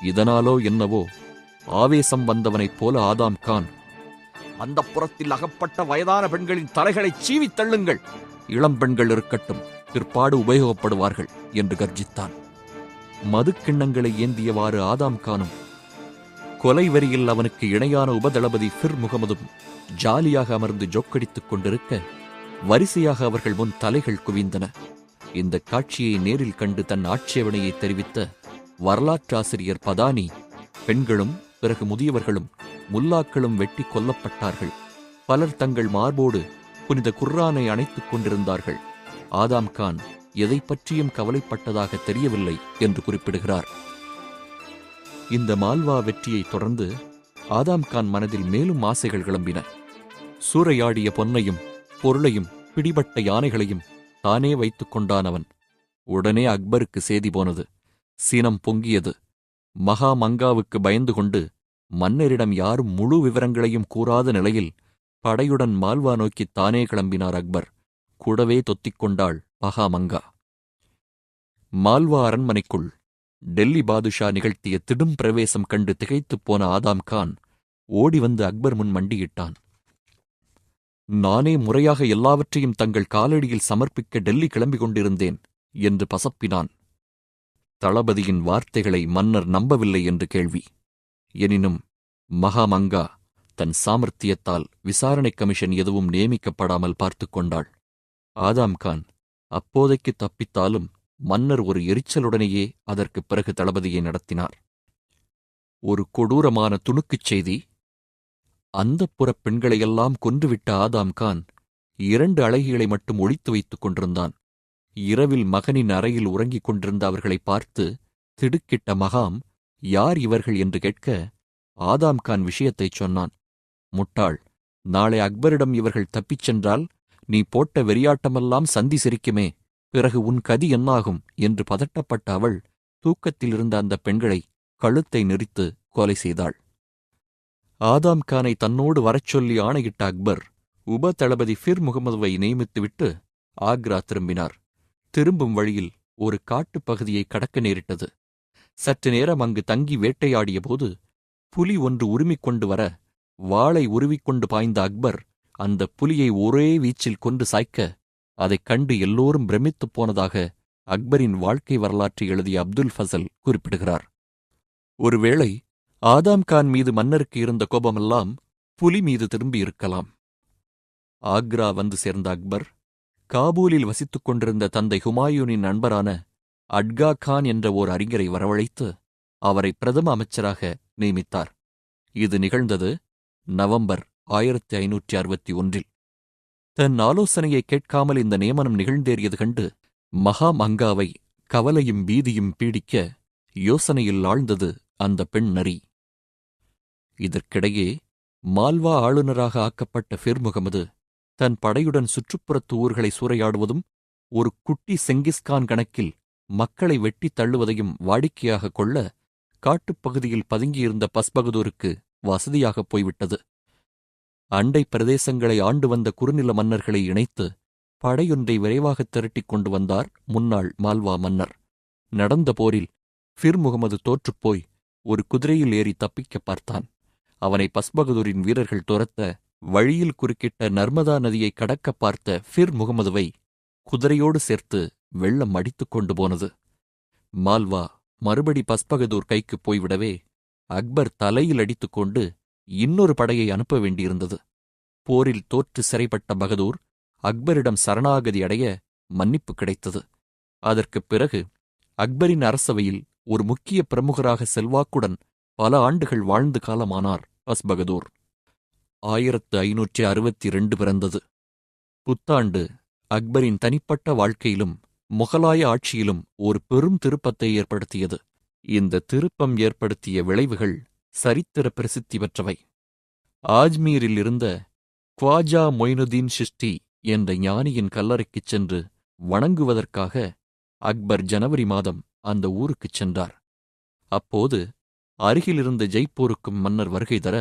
இதனாலோ என்னவோ ஆவேசம் வந்தவனைப் போல ஆதாம் கான், அந்த புறத்தில் அகப்பட்ட வயதான பெண்களின் தலைகளை சீவித் தள்ளுங்கள். இளம் பெண்கள் இருக்கட்டும், பிற்பாடு உபயோகப்படுவார்கள் என்று கர்ஜித்தான். மதுக்கிண்ணங்களை ஏந்தியவாறு ஆதாம் கானும் கொலை வரியில் அவனுக்கு இணையான உபதளபதி ஃபிர் முகமதும் ஜாலியாக அமர்ந்து ஜோக்கடித்துக் கொண்டிருக்க வரிசையாக அவர்கள் முன் தலைகள் குவிந்தன. இந்த காட்சியை நேரில் கண்டு தன் ஆட்சேபனையை தெரிவித்த வரலாற்றாசிரியர் பதானி, பெண்களும் பிறகு முதியவர்களும் முல்லாக்களும் வெட்டி கொல்லப்பட்டார்கள். பலர் தங்கள் மார்போடு புனித குர்ஆனை அணைத்துக் கொண்டிருந்தார்கள். ஆதாம் கான் எதை பற்றியும் கவலைப்பட்டதாக தெரியவில்லை என்று குறிப்பிடுகிறார். இந்த மால்வா வெற்றியைத் தொடர்ந்து ஆதாம் கான் மனதில் மேலும் ஆசைகள் கிளம்பின. சூறையாடிய பொன்னையும் பொருளையும் பிடிபட்ட யானைகளையும் தானே வைத்துக் கொண்டான் அவன். உடனே அக்பருக்கு சேதி போனது. சீனம் பொங்கியது. மகா மங்காவுக்கு பயந்து கொண்டு மன்னரிடம் யாரும் முழு விவரங்களையும் கூறாத நிலையில் படையுடன் மால்வா நோக்கித் தானே கிளம்பினார் அக்பர். கூடவே தொத்திக் கொண்டாள் மகா மங்கா. மால்வா அரண்மனைக்குள் டெல்லி பாதுஷா நிகழ்த்திய திடும் பிரவேசம் கண்டு திகைத்துப் போன ஆதாம் கான் ஓடி வந்து அக்பர் முன் மண்டியிட்டான். நானே முறையாக எல்லாவற்றையும் தங்கள் காலடியில் சமர்ப்பிக்க டெல்லி கிளம்பிக் கொண்டிருந்தேன் என்று பசப்பினான். தளபதியின் வார்த்தைகளை மன்னர் நம்பவில்லை என்று கேள்வி. எனினும் மகாமங்கா தன் சாமர்த்தியத்தால் விசாரணை கமிஷன் எதுவும் நியமிக்கப்படாமல் பார்த்துக் கொண்டாள். ஆதாம் கான் அப்போதைக்கு தப்பித்தாலும் மன்னர் ஒரு எரிச்சலுடனேயே அதற்குப் பிறகு தளபதியை நடத்தினார். ஒரு கொடூரமான துணுக்குச் செய்தி. அந்தப்புறப் பெண்களையெல்லாம் கொன்றுவிட்ட ஆதாம் கான் 2 அழகிகளை மட்டும் ஒளித்து வைத்துக் கொண்டிருந்தான். இரவில் மகனின் அறையில் உறங்கிக் கொண்டிருந்த அவர்களை பார்த்து திடுக்கிட்ட மகாம், யார் இவர்கள் என்று கேட்க ஆதாம் கான் விஷயத்தைச் சொன்னான். முட்டாள், நாளை அக்பரிடம் இவர்கள் தப்பிச் சென்றால் நீ போட்ட வெறியாட்டமெல்லாம் சந்தி சிரிக்குமே, பிறகு உன் கதி என்னாகும் என்று பதட்டப்பட்ட அவள் தூக்கத்தில் இருந்த அந்த பெண்களை கழுத்தை நெரித்து கொலை செய்தாள். ஆதாம் கானை தன்னோடு வரச் சொல்லி ஆணையிட்ட அக்பர் உப தளபதி ஃபிர் முகமதுவை நியமித்துவிட்டு ஆக்ரா திரும்பினார். திரும்பும் வழியில் ஒரு காட்டுப் பகுதியை கடக்க நேரிட்டது. சற்று நேரம் அங்கு தங்கி வேட்டையாடிய போது புலி ஒன்று உருமிக் கொண்டு வர வாளை உருவிக்கொண்டு பாய்ந்த அக்பர் அந்த புலியை ஒரே வீச்சில் கொண்டு சாய்க்க அதைக் கண்டு எல்லோரும் பிரமித்துப் போனதாக அக்பரின் வாழ்க்கை வரலாற்றை எழுதிய அப்துல் ஃபசல் குறிப்பிடுகிறார். ஒருவேளை ஆதாம் கான் மீது மன்னருக்கு இருந்த கோபமெல்லாம் புலி மீது திரும்பியிருக்கலாம். ஆக்ரா வந்து சேர்ந்த அக்பர் காபூலில் வசித்துக் கொண்டிருந்த தந்தை ஹுமாயூனின் நண்பரான அட்கா கான் என்ற ஓர் அறிஞரை வரவழைத்து அவரை பிரதம அமைச்சராக நியமித்தார். இது நிகழ்ந்தது நவம்பர் 1561. தன் ஆலோசனையை கேட்காமல் இந்த நியமனம் நிகழ்ந்தேறியது கண்டு மகாமங்காவை கவலையும் பீதியும் பீடிக்க யோசனையில் ஆழ்ந்தது அந்த பெண் நரி. இதற்கிடையே மால்வா ஆளுநராக ஆக்கப்பட்ட ஃபிர் முகமது தன் படையுடன் சுற்றுப்புறத்து ஊர்களை சூறையாடுவதும் ஒரு குட்டி செங்கிஸ்கான் கணக்கில் மக்களை வெட்டித் தள்ளுவதையும் வாடிக்கையாக கொள்ள காட்டுப்பகுதியில் பதுங்கியிருந்த பஸ்பகதூருக்கு வசதியாகப் போய்விட்டது. அண்டை பிரதேசங்களை ஆண்டு வந்த குறுநில மன்னர்களை இணைத்து படையொன்றை விரைவாகத் திரட்டிக் கொண்டு வந்தார் முன்னாள் மால்வா மன்னர். நடந்த போரில் ஃபிர் முகமது தோற்றுப்போய் ஒரு குதிரையில் ஏறி தப்பிக்க பார்த்தான். அவனை பஸ்பகதூரின் வீரர்கள் துரத்த வழியில் குறுக்கிட்ட நர்மதா நதியை கடக்கப் பார்த்த ஃபிர் முகமதுவை குதிரையோடு சேர்த்து வெள்ளம் அடித்துக் கொண்டு போனது. மால்வா மறுபடி பஸ்பகதூர் கைக்குப் போய்விடவே அக்பர் தலையில் அடித்துக்கொண்டு இன்னொரு படையை அனுப்ப வேண்டியிருந்தது. போரில் தோற்று சிறைப்பட்ட பகதூர் அக்பரிடம் சரணாகதி அடைய மன்னிப்பு கிடைத்தது. அதற்குப் பிறகு அக்பரின் அரசவையில் ஒரு முக்கிய பிரமுகராக செல்வாக்குடன் பல ஆண்டுகள் வாழ்ந்து காலமானார் பஸ்பகதூர். 1562 பிறந்தது. புத்தாண்டு அக்பரின் தனிப்பட்ட வாழ்க்கையிலும் முகலாய ஆட்சியிலும் ஒரு பெரும் திருப்பத்தை ஏற்படுத்தியது. இந்த திருப்பம் ஏற்படுத்திய விளைவுகள் சரித்திர பிரசித்தி பெற்றவை. ஆஜ்மீரில் இருந்த க்வாஜா மொய்னுதீன் சிஷ்டி என்ற ஞானியின் கல்லறைக்குச் சென்று வணங்குவதற்காக அக்பர் ஜனவரி மாதம் அந்த ஊருக்குச் சென்றார். அப்போது அருகிலிருந்த ஜெய்ப்பூருக்கும் மன்னர் வருகை தர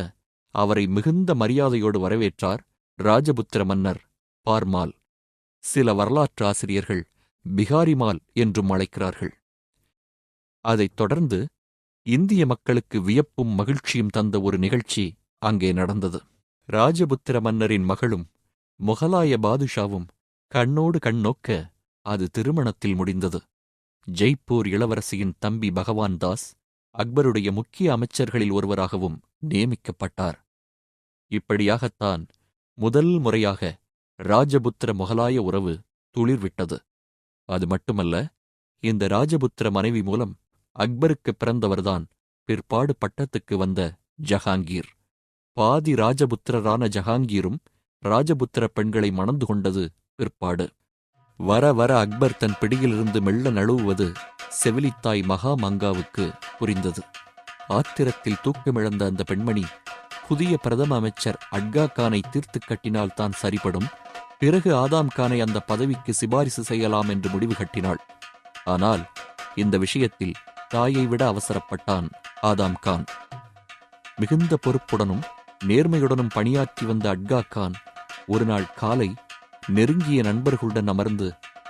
அவரை மிகுந்த மரியாதையோடு வரவேற்றார் ராஜபுத்திர மன்னர் பார்மால். சில வரலாற்று ஆசிரியர்கள் பிகாரிமால் என்றும் அழைக்கிறார்கள். அதைத் தொடர்ந்து இந்திய மக்களுக்கு வியப்பும் மகிழ்ச்சியும் தந்த ஒரு நிகழ்ச்சி அங்கே நடந்தது. ராஜபுத்திர மன்னரின் மகளும் முகலாய பாதுஷாவும் கண்ணோடு கண் நோக்க அது திருமணத்தில் முடிந்தது. ஜெய்ப்பூர் இளவரசியின் தம்பி பகவான் தாஸ் அக்பருடைய முக்கிய அமைச்சர்களில் ஒருவராகவும் நியமிக்கப்பட்டார். இப்படியாகத்தான் முதல் முறையாக ராஜபுத்திர முகலாய உறவு துளிர்விட்டது. அது மட்டுமல்ல, இந்த ராஜபுத்திர மனைவி மூலம் அக்பருக்கு பிறந்தவர்தான் பிற்பாடு பட்டத்துக்கு வந்த ஜஹாங்கீர். பாதி ராஜபுத்திரரான ஜஹாங்கீரும் ராஜபுத்திர பெண்களை மணந்து கொண்டது பிற்பாடு. வர வர அக்பர் தன் பிடியிலிருந்து மெல்ல நழுவுவது செவிலித்தாய் மகாமங்காவுக்கு புரிந்தது. ஆத்திரத்தில் தூக்கமிழந்த அந்த பெண்மணி புதிய பிரதம அமைச்சர் அட்கா கானை தீர்த்துக் கட்டினால் தான் சரிபடும், பிறகு ஆதாம் கானை அந்த பதவிக்கு சிபாரிசு செய்யலாம் என்று முடிவு கட்டினாள். ஆனால் இந்த விஷயத்தில் தாயை விட அவசரப்பட்டான் ஆதாம் கான். மிகுந்த பொறுப்புடனும் நேர்மையுடனும் பணியாற்றி வந்த அட்கா கான் ஒரு நாள் காலை நெருங்கிய நண்பர்களுடன் அமர்ந்து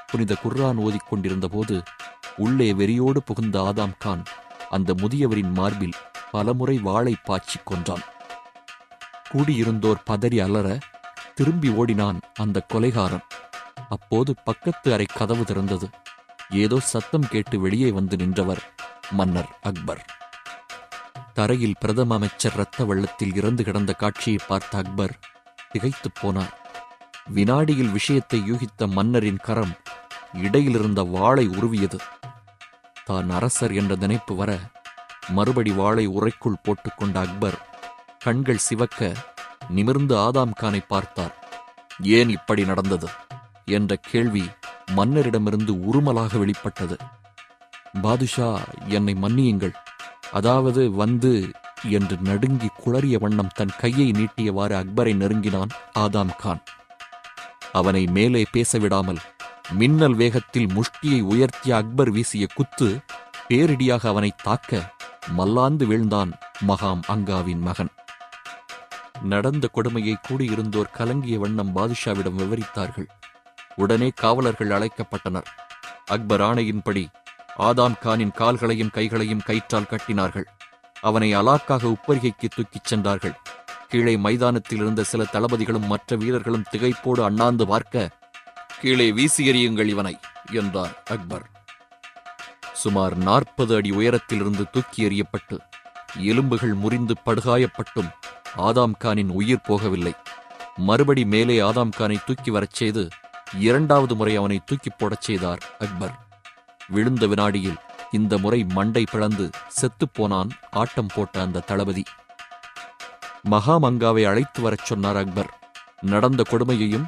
புனித குர்ஆன் ஓதிக்கொண்டிருந்த போது உள்ளே வெறியோடு புகுந்த ஆதாம் கான் அந்த முதியவரின் மார்பில் பலமுறை வாளை பாய்ச்சிக் கொன்றான். கூடியிருந்தோர் பதறி அலற திரும்பி ஓடினான் அந்த கொலைகாரன். அப்போது பக்கத்து அறை கதவு திறந்தது. ஏதோ சத்தம் கேட்டு வெளியே வந்து நின்றவர் மன்னர் அக்பர். தரையில் பிரதம அமைச்சர் இரத்த வெள்ளத்தில் இறந்து கிடந்த காட்சியை பார்த்த அக்பர் திகைத்துப் போனார். வினாடியில் விஷயத்தை யூகித்த மன்னரின் கரம் இடையிலிருந்த வாளை உருவியது. தான் அரசர் என்ற நினைப்பு வர மறுபடி வாளை உறைக்குள் போட்டுக்கொண்ட அக்பர் கண்கள் சிவக்க நிமிர்ந்து ஆதாம் கானை பார்த்தார். ஏன் இப்படி நடந்தது என்ற கேள்வி மன்னரிடமிருந்து உருமலாக வெளிப்பட்டது. பாதுஷா, என்னை மன்னியுங்கள், அதாவது வந்து என்று நடுங்கி குளறிய வண்ணம் தன் கையை நீட்டியவாறு அக்பரை நெருங்கினான் ஆதாம் கான். அவனை மேலே பேசவிடாமல் மின்னல் வேகத்தில் முஷ்டியை உயர்த்திய அக்பர் வீசிய குத்து பேரிடியாக அவனை தாக்க மல்லாந்து வீழ்ந்தான் மகாம் அங்காவின் மகன். நடந்த கொடுமையை கூடியிருந்தோர் கலங்கிய வண்ணம் பாதுஷாவிடம் விவரித்தார்கள். உடனே காவலர்கள் அழைக்கப்பட்டனர். அக்பர் ஆணையின்படி ஆதாம் கானின் கால்களையும் கைகளையும் கயிற்றால் கட்டினார்கள். அவனை அலாக்காக உப்பரிகைக்கு தூக்கிச் சென்றார்கள். கீழே மைதானத்தில் இருந்த சில தளபதிகளும் மற்ற வீரர்களும் திகைப்போடு அண்ணாந்து பார்க்க, கீழே வீசி எறியுங்கள் இவனை என்றார் அக்பர். சுமார் 40 அடி உயரத்திலிருந்து தூக்கி எறியப்பட்டு எலும்புகள் முறிந்து படுகாயப்பட்டும் ஆதாம் கானின் உயிர் போகவில்லை. மறுபடி மேலே ஆதாம் கானை தூக்கி வரச் செய்து 2வது முறை அவனை தூக்கிப் போடச் செய்தார் அக்பர். விழுந்த வினாடியில் இந்த முறை மண்டை பிளந்து செத்துப்போனான் ஆட்டம் போட்ட அந்த தளபதி. மகாமங்காவை அழைத்து வரச் சொன்னார் அக்பர். நடந்த கொடுமையையும்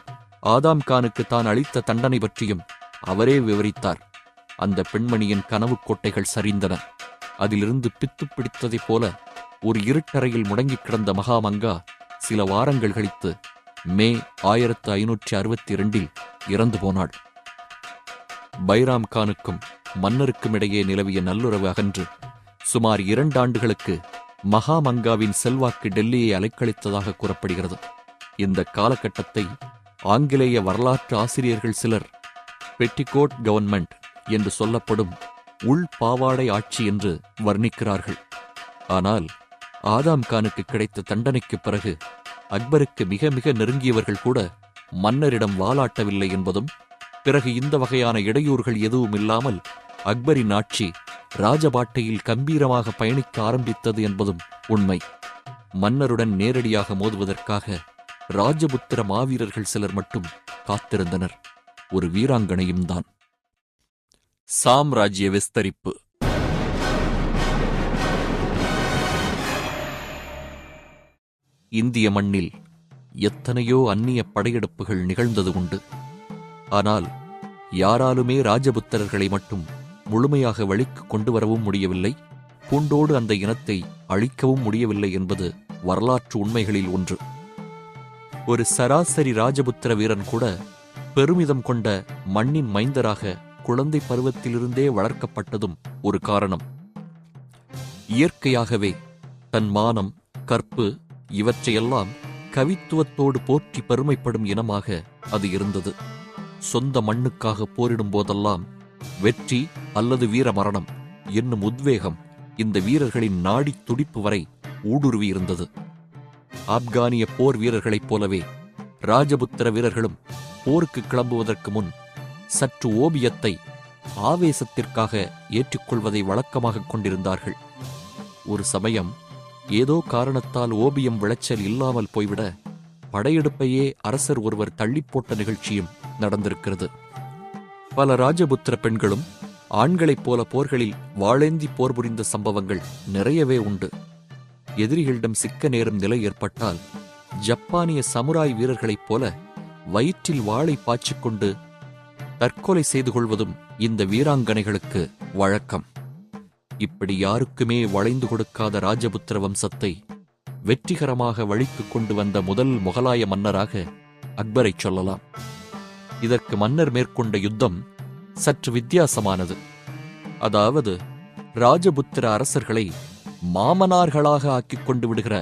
ஆதாம் கானுக்கு தான் அளித்த தண்டனை பற்றியும் அவரே விவரித்தார். அந்த பெண்மணியின் கனவு கோட்டைகள் சரிந்தன. அதிலிருந்து பித்து பிடித்ததைப் போல ஒரு இருட்டறையில் முடங்கிக் கிடந்த மகாமங்கா சில வாரங்கள் கழித்து மே 1562 இறந்து போனாள். பைராம் கானுக்கும் மன்னருக்கும் இடையே நிலவிய நல்லுறவு அகன்று சுமார் 2 ஆண்டுகளுக்கு மகாமங்காவின் செல்வாக்கு டெல்லியை அலைக்கழித்ததாக கூறப்படுகிறது. இந்த காலகட்டத்தை ஆங்கிலேய வரலாற்று ஆசிரியர்கள் சிலர் பெட்டிகோட் கவர்ன்மெண்ட் என்று சொல்லப்படும் உள் பாவாடை ஆட்சி என்று வர்ணிக்கிறார்கள். ஆனால் ஆதாம் கானுக்கு கிடைத்த தண்டனைக்குப் பிறகு அக்பருக்கு மிக மிக நெருங்கியவர்கள் கூட மன்னரிடம் வாலாட்டவில்லை என்பதும், பிறகு இந்த வகையான இடையூறுகள் எதுவும் இல்லாமல் அக்பரின் ஆட்சி ராஜபாட்டையில் கம்பீரமாக பயணிக்க ஆரம்பித்தது என்பதும் உண்மை. மன்னருடன் நேரடியாக மோதுவதற்காக ராஜபுத்திர மாவீரர்கள் சிலர் மட்டும் காத்திருந்தனர். ஒரு வீராங்கனையும் தான். சாம்ராஜ்ய விஸ்தரிப்பு. இந்திய மண்ணில் எத்தனையோ அந்நிய படையெடுப்புகள் நிகழ்ந்தது உண்டு. ஆனால் யாராலுமே ராஜபுத்திரர்களை மட்டும் முழுமையாக வழிக்கு கொண்டு வரவும் முடியவில்லை, பூண்டோடு அந்த இனத்தை அழிக்கவும் முடியவில்லை என்பது வரலாற்று உண்மைகளில் ஒன்று. ஒரு சராசரி ராஜபுத்திர வீரன் கூட பெருமிதம் கொண்ட மண்ணின் மைந்தராக குழந்தை பருவத்திலிருந்தே வளர்க்கப்பட்டதும் ஒரு காரணம். இயற்கையாகவே தன் மானம், கற்பு இவற்றையெல்லாம் கவித்துவத்தோடு போற்றி பெருமைப்படும் இனமாக அது இருந்தது. சொந்த மண்ணுக்காக போரிடும் போதெல்லாம் வெற்றி அல்லது வீரமரணம் என்னும் உத்வேகம் இந்த வீரர்களின் நாடி துடிப்பு வரை ஊடுருவியிருந்தது. ஆப்கானிய போர் வீரர்களைப் போலவே ராஜபுத்திர வீரர்களும் போருக்கு கிளம்புவதற்கு முன் சற்று ஓபியத்தை ஆவேசத்திற்காக ஏற்றுக்கொள்வதை வழக்கமாக கொண்டிருந்தார்கள். ஒரு சமயம் ஏதோ காரணத்தால் ஓபியம் விளைச்சல் இல்லாமல் போய்விட படையெடுப்பையே அரசர் ஒருவர் தள்ளிப்போட்ட நிகழ்ச்சியும் நடந்திருக்கிறது. பல ராஜபுத்திர பெண்களும் ஆண்களைப் போல போர்களில் வாளேந்தி போர் புரிந்த சம்பவங்கள் நிறையவே உண்டு. எதிரிகளிடம் சிக்க நேரும் நிலை ஏற்பட்டால் ஜப்பானிய சமுராய் வீரர்களைப் போல வயிற்றில் வாளை பாய்ச்சிக்கொண்டு தற்கொலை செய்து கொள்வதும் இந்த வீராங்கனைகளுக்கு வழக்கம். இப்படி யாருக்குமே வளைந்து கொடுக்காத ராஜபுத்திர வம்சத்தை வெற்றிகரமாக வழிக்கு கொண்டு வந்த முதல் முகலாய மன்னராக அக்பரை சொல்லலாம். இதற்கு மன்னர் மேற்கொண்ட யுத்தம் சற்று வித்தியாசமானது. அதாவது ராஜபுத்திர அரசர்களை மாமனார்களாக ஆக்கிக் கொண்டு விடுகிற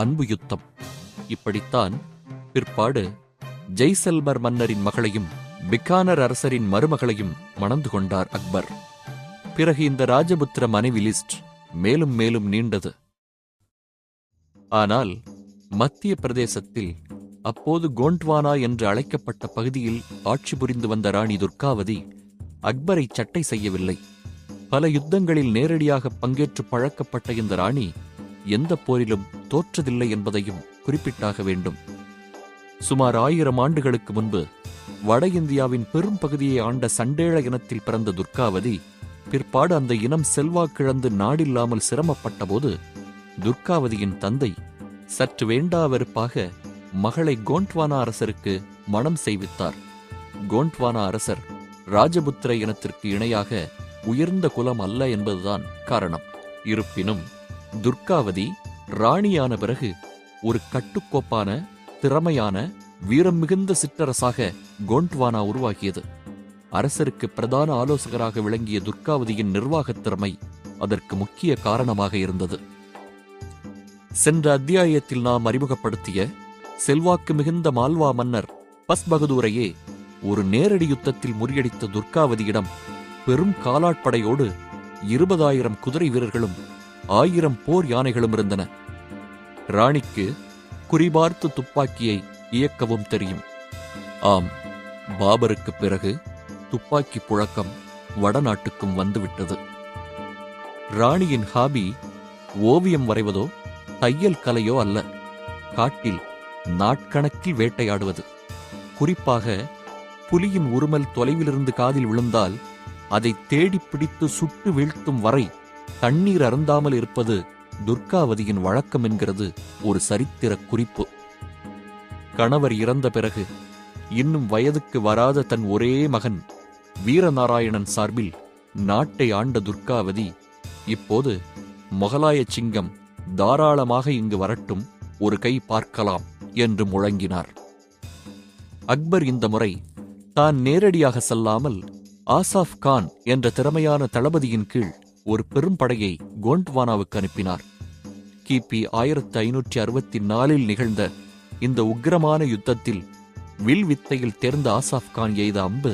அன்பு யுத்தம். இப்படித்தான் பிற்பாடு ஜெய்சல்மர் மன்னரின் மகளையும் பிகானர் அரசரின் மருமகளையும் மணந்து கொண்டார் அக்பர். பிறகு இந்த ராஜபுத்திர மனைவி லிஸ்ட் மேலும் மேலும் நீண்டது. ஆனால் மத்திய பிரதேசத்தில் அப்போது கோண்ட்வானா என்று அழைக்கப்பட்ட பகுதியில் ஆட்சி புரிந்து வந்த ராணி துர்காவதி அக்பரை சட்டை செய்யவில்லை. பல யுத்தங்களில் நேரடியாக பங்கேற்று பழக்கப்பட்ட இந்த ராணி எந்த போரிலும் தோற்றதில்லை என்பதையும் குறிப்பிட்டாக வேண்டும். சுமார் 1000 ஆண்டுகளுக்கு முன்பு வட இந்தியாவின் பெரும் பகுதியை ஆண்ட சண்டேள இனத்தில் பிறந்த துர்காவதி பிற்பாடு அந்த இனம் செல்வாக்கிழந்து நாடில்லாமல் சிரமப்பட்டபோது துர்காவதியின் தந்தை சற்று வேண்டா வெறுப்பாக மகளை கோண்ட்வானா அரசருக்கு மணம் செய்வித்தார். கோண்ட்வானா அரசர் ராஜபுத்திர இனத்திற்கு இணையாக உயர்ந்த குலம் அல்ல என்பதுதான் காரணம். இருப்பினும் துர்காவதி ராணியான பிறகு ஒரு கட்டுக்கோப்பான, திறமையான, வீரம் மிகுந்த சிற்றரசாக கோண்ட்வானா உருவாகியது. அரசருக்கு பிரதான ஆலோசகராக விளங்கிய துர்காவதியின் நிர்வாகத் திறமை அதற்கு முக்கிய காரணமாக இருந்தது. சென்ற அத்தியாயத்தில் நாம் அறிமுகப்படுத்திய செல்வாக்கு மிகுந்த மால்வா மன்னர் பஸ்பகதூரையே ஒரு நேரடி யுத்தத்தில் முறியடித்த துர்காவதியிடம் பெரும் காலாட்படையோடு 20,000 குதிரை வீரர்களும் 1000 போர் யானைகளும் இருந்தன. ராணிக்கு குறிபார்த்து துப்பாக்கியை இயக்கவும் தெரியும். ஆம், பாபருக்குப் பிறகு துப்பாக்கி புழக்கம் வடநாட்டுக்கும் வந்துவிட்டது. ராணியின் ஹாபி ஓவியம் வரைவதோ தையல் கலையோ அல்ல, காட்டில் நாட்கணக்கில் வேட்டையாடுவது. குறிப்பாக புலியின் உருமல் தொலைவிலிருந்து காதில் விழுந்தால் அதை தேடிப் பிடித்து சுட்டு வீழ்த்தும் வரை தண்ணீர் அருந்தாமல் இருப்பது துர்காவதியின் வழக்கம் என்கிறது ஒரு சரித்திர குறிப்பு. கணவர் இறந்த பிறகு இன்னும் வயதுக்கு வராத தன் ஒரே மகன் வீரநாராயணன் சார்பில் நாட்டை ஆண்ட துர்காவதி இப்போது மொகலாய சிங்கம் தாராளமாக இங்கு வரட்டும், ஒரு கை பார்க்கலாம் என்று முழங்கினார். அக்பர் இந்த முறை தான் நேரடியாக செல்லாமல் ஆசாஃப் கான் என்ற திறமையான தளபதியின் கீழ் ஒரு பெரும் படையை கோண்ட்வானாவுக்கு அனுப்பினார். கிபி 1564 நிகழ்ந்த இந்த உக்கிரமான யுத்தத்தில் வில் வித்தையில் தேர்ந்த ஆசாஃப் கான் எய்த அம்பு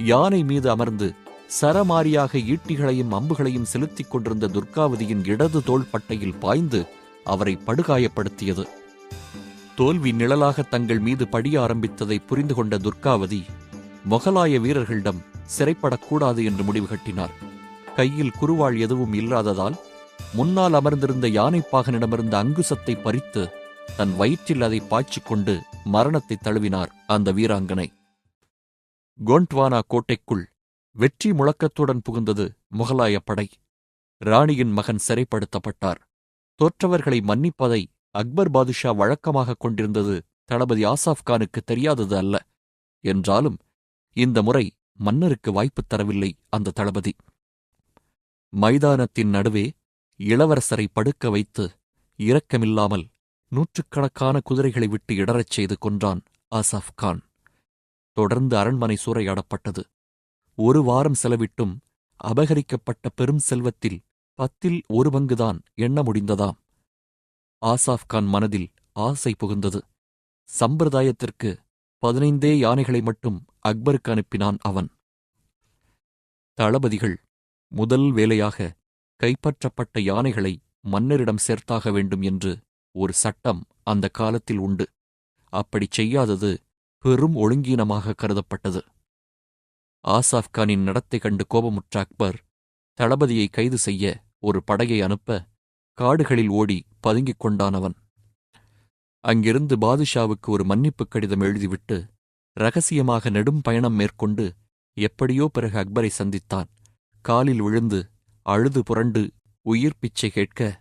யானை மீது அமர்ந்து சரமாரியாக ஈட்டிகளையும் அம்புகளையும் செலுத்திக் கொண்டிருந்த துர்காவதியின் இடது தோள் பட்டையில் பாய்ந்து அவரை படுகாயப்படுத்தியது. தோல்வி நிழலாக தங்கள் மீது படிய ஆரம்பித்ததை புரிந்து கொண்ட துர்காவதி மொகலாய வீரர்களிடம் சிறைப்படக்கூடாது என்று முடிவு கட்டினார். கையில் குருவாள் எதுவும் இல்லாததால் முன்னால் அமர்ந்திருந்த யானைப்பாகனிடமிருந்த அங்குசத்தை பறித்து தன் வயிற்றில் அதை பாய்ச்சிக்கொண்டு மரணத்தை தழுவினார் அந்த வீராங்கனை. கோண்ட்வானா கோட்டைக்குள் வெற்றி முழக்கத்துடன் புகுந்தது முகலாய படை. ராணியின் மகன் சிறைப்படுத்தப்பட்டார். தோற்றவர்களை மன்னிப்பதை அக்பர் பாதுஷா வழக்கமாக கொண்டிருந்தது தளபதி ஆசாஃப் கானுக்கு தெரியாதது அல்ல. என்றாலும் இந்த முறை மன்னருக்கு வாய்ப்பு தரவில்லை அந்த தளபதி. மைதானத்தின் நடுவே இளவரசரை படுக்க வைத்து இரக்கமில்லாமல் நூற்றுக்கணக்கான குதிரைகளை விட்டு இடறச் செய்து கொன்றான் ஆசாஃப் கான். தொடர்ந்து அரண்மனை சூறையாடப்பட்டது. 1 வாரம் செலவிட்டும் அபகரிக்கப்பட்ட பெரும் செல்வத்தில் 10ல் 1 பங்குதான் எண்ண முடிந்ததாம். ஆசாஃப் கான் மனதில் ஆசை புகுந்தது. சம்பிரதாயத்திற்கு 15 யானைகளை மட்டும் அக்பருக்கு அனுப்பினான் அவன். தளபதிகள் முதல் வேலையாக கைப்பற்றப்பட்ட யானைகளை மன்னரிடம் சேர்த்தாக வேண்டும் என்று ஒரு சட்டம் அந்த காலத்தில் உண்டு. அப்படி செய்யாதது பெரும் ஒழுங்கீனமாக கருதப்பட்டது. ஆசாஃப் கானின் நடத்தை கண்டு கோபமுற்ற அக்பர் தளபதியை கைது செய்ய ஒரு படையை அனுப்ப காடுகளில் ஓடி பதுங்கிக் கொண்டான் அவன். அங்கிருந்து பாதுஷாவுக்கு ஒரு மன்னிப்புக் கடிதம் எழுதிவிட்டு இரகசியமாக நெடும் பயணம் மேற்கொண்டு எப்படியோ பிறகு அக்பரை சந்தித்தான். காலில் விழுந்து அழுது புரண்டு உயிர் பிச்சை கேட்க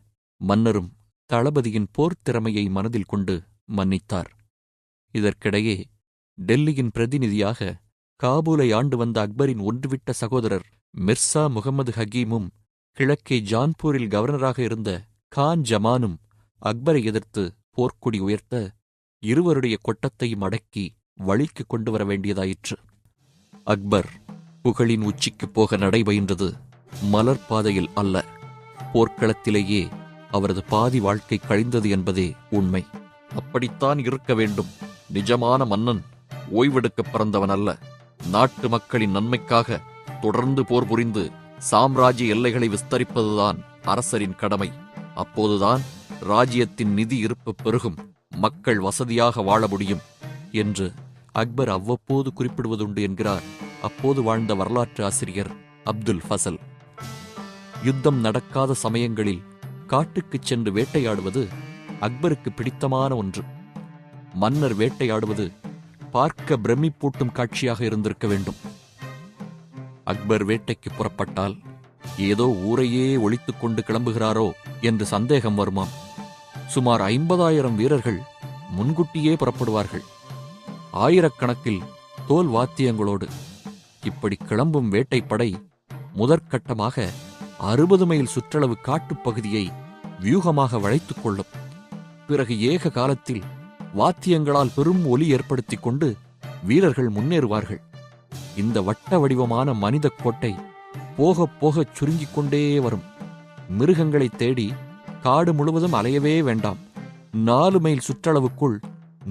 மன்னரும் தளபதியின் போர்த் திறமையை மனதில் கொண்டு மன்னித்தார். இதற்கிடையே டெல்லியின் பிரதிநிதியாக காபூலை ஆண்டு வந்த அக்பரின் ஒன்றுவிட்ட சகோதரர் மிர்சா முகமது ஹக்கீமும் கிழக்கே ஜான்பூரில் கவர்னராக இருந்த கான் ஜமானும் அக்பரை எதிர்த்து போர்க்கொடி உயர்த்த இருவருடைய கொட்டத்தையும் அடக்கி வழிக்கு கொண்டு வர வேண்டியதாயிற்று. அக்பர் புகழின் உச்சிக்குப் போக நடைபயின்றது மலர்பாதையில் அல்ல, போர்க்களத்திலேயே அவரது பாதி வாழ்க்கை கழிந்தது என்பதே உண்மை. அப்படித்தான் இருக்க வேண்டும். நிஜமான மன்னன் ஓய்வெடுக்கப் பிறந்தவன் அல்ல. நாட்டு மக்களின் நன்மைக்காக தொடர்ந்து போர் புரிந்து சாம்ராஜ்ய எல்லைகளை விஸ்தரிப்பதுதான் அரசரின் கடமை. அப்போதுதான் ராஜ்யத்தின் நிதி இருப்பு பெருகும், மக்கள் வசதியாக வாழ முடியும் என்று அக்பர் அவ்வப்போது குறிப்பிடுவதுண்டு என்கிறார் அப்போது வாழ்ந்த வரலாற்று ஆசிரியர் அப்துல் ஃபசல். யுத்தம் நடக்காத சமயங்களில் காட்டுக்குச் சென்று வேட்டையாடுவது அக்பருக்கு பிடித்தமான ஒன்று. மன்னர் வேட்டையாடுவது பார்க்க பிரமிப்பூட்டும் காட்சியாக இருந்திருக்க வேண்டும். அக்பர் வேட்டைக்கு புறப்பட்டால் ஏதோ ஊரையே ஒழித்துக் கொண்டு கிளம்புகிறாரோ என்று சந்தேகம் வருமாம். சுமார் 50,000 வீரர்கள் முன்கூட்டியே புறப்படுவார்கள், ஆயிரக்கணக்கில் தோல் வாத்தியங்களோடு. இப்படி கிளம்பும் வேட்டைப்படை முதற்கட்டமாக 60 மைல் சுற்றளவு காட்டுப்பகுதியை வியூகமாக வளைத்துக் கொள்ளும். பிறகு ஏக காலத்தில் வாத்தியங்களால் பெரும் ஒலி ஏற்படுத்திக் கொண்டு வீரர்கள் முன்னேறுவார்கள். இந்த வட்ட வடிவமான மனித கோட்டை போகப் போகச் சுருங்கிக் கொண்டே வரும். மிருகங்களைத் தேடி காடு முழுவதும் அலையவே வேண்டாம். 4 மைல் சுற்றளவுக்குள்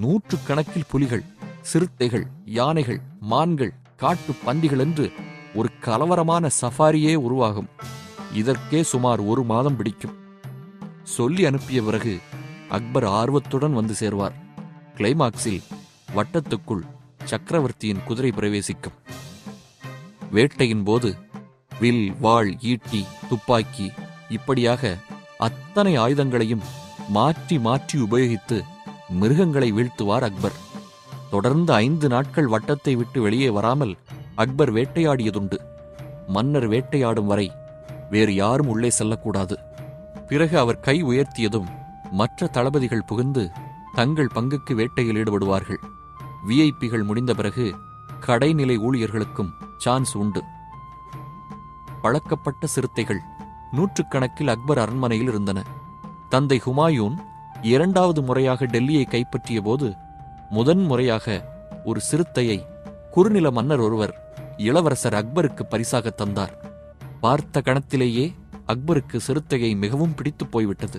100கணக்கில் புலிகள், சிறுத்தைகள், யானைகள், மான்கள், காட்டு பன்றிகள் என்று ஒரு கலவரமான சஃபாரியே உருவாகும். இதற்கே சுமார் 1 மாதம் பிடிக்கும். சொல்லி அனுப்பிய பிறகு அக்பர் ஆர்வத்துடன் வந்து சேர்வார். கிளைமாக்ஸில் வட்டத்துக்குள் சக்கரவர்த்தியின் குதிரை பிரவேசிக்கும். வேட்டையின் போது வில், வாள், ஈட்டி, துப்பாக்கி இப்படியாக அத்தனை ஆயுதங்களையும் மாற்றி மாற்றி உபயோகித்து மிருகங்களை வீழ்த்துவார் அக்பர். தொடர்ந்து 5 நாட்கள் வட்டத்தை விட்டு வெளியே வராமல் அக்பர் வேட்டையாடியதுண்டு. மன்னர் வேட்டையாடும் வரை வேறு யாரும் உள்ளே செல்லக்கூடாது. பிறகு அவர் கை உயர்த்தியதும் மற்ற தளபதிகள் புகுந்து தங்கள் பங்குக்கு வேட்டையில் ஈடுபடுவார்கள். விஐபிகள் முடிந்த பிறகு கடைநிலை ஊழியர்களுக்கும் சான்ஸ் உண்டு. பழக்கப்பட்ட சிறுத்தைகள் நூற்றுக்கணக்கில் அக்பர் அரண்மனையில் இருந்தன. தந்தை ஹுமாயூன் 2வது முறையாக டெல்லியை கைப்பற்றிய போது முதன் முறையாக ஒரு சிறுத்தையை குறுநில மன்னர் ஒருவர் இளவரசர் அக்பருக்கு பரிசாக தந்தார். பார்த்த கணத்திலேயே அக்பருக்கு சிறுத்தையை மிகவும் பிடித்துப் போய்விட்டது.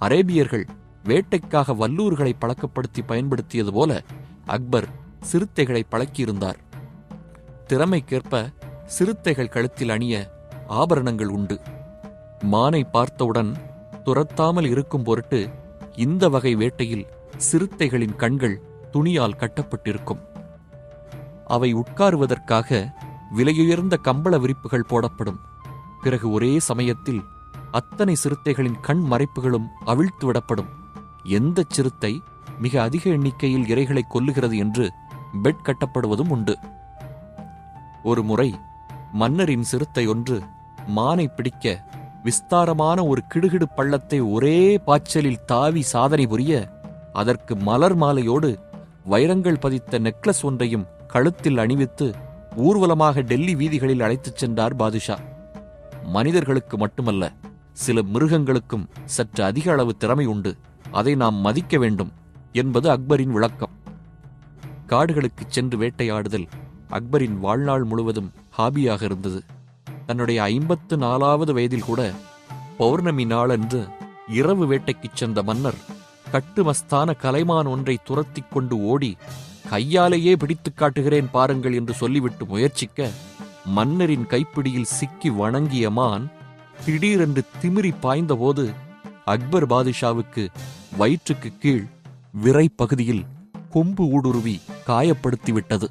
அரேபியர்கள் வேட்டைக்காக வல்லூர்களை பழக்கப்படுத்தி பயன்படுத்தியது போல அக்பர் சிறுத்தைகளை பழக்கியிருந்தார். திறமைக்கேற்ப சிறுத்தைகள் கழுத்தில் அணிய ஆபரணங்கள் உண்டு. மானை பார்த்தவுடன் துரத்தாமல் இருக்கும் பொருட்டு இந்த வகை வேட்டையில் சிறுத்தைகளின் கண்கள் துணியால் கட்டப்பட்டிருக்கும். அவை உட்காருவதற்காக விலையுயர்ந்த கம்பள விரிப்புகள் போடப்படும். பிறகு ஒரே சமயத்தில் அத்தனை சிறுத்தைகளின் கண் மறைப்புகளும் அவிழ்த்து விடப்படும். எந்த சிறுத்தை மிக அதிக எண்ணிக்கையில் இரைகளை கொல்லுகிறது என்று பெட் கட்டப்படுவதும் உண்டு. ஒரு முறை மன்னரின் சிறுத்தை ஒன்று மானை பிடிக்க விஸ்தாரமான ஒரு கிடுகிடு பள்ளத்தை ஒரே பாய்ச்சலில் தாவி சாதனை புரிய அதற்கு மலர் மாலையோடு வைரங்கள் பதித்த நெக்லஸ் ஒன்றையும் கழுத்தில் அணிவித்து ஊர்வலமாக டெல்லி வீதிகளில் அழைத்துச் சென்றார் பாதுஷா. மனிதர்களுக்கு மட்டுமல்ல, சில மிருகங்களுக்கும் சற்று அதிக அளவு திறமை உண்டு, அதை நாம் மதிக்க வேண்டும் என்பது அக்பரின் விளக்கம். காடுகளுக்குச் சென்று வேட்டையாடுதல் அக்பரின் வாழ்நாள் முழுவதும் ஹாபியாக இருந்தது. தன்னுடைய 54வது வயதில் கூட பௌர்ணமி நாளன்று இரவு வேட்டைக்குச் சென்ற மன்னர் கட்டுமஸ்தான கலைமான் ஒன்றை துரத்திக் கொண்டு ஓடி கையாலேயே பிடித்துக் காட்டுகிறேன் பாருங்கள் என்று சொல்லிவிட்டு முயற்சிக்க மன்னரின் கைப்பிடியில் சிக்கி வணங்கிய மான் திடீரென்று திமிரி பாய்ந்தபோது அக்பர் பாதுஷாவுக்கு வயிற்றுக்கு கீழ் விரை பகுதியில் கொம்பு ஊடுருவி காயப்படுத்திவிட்டது.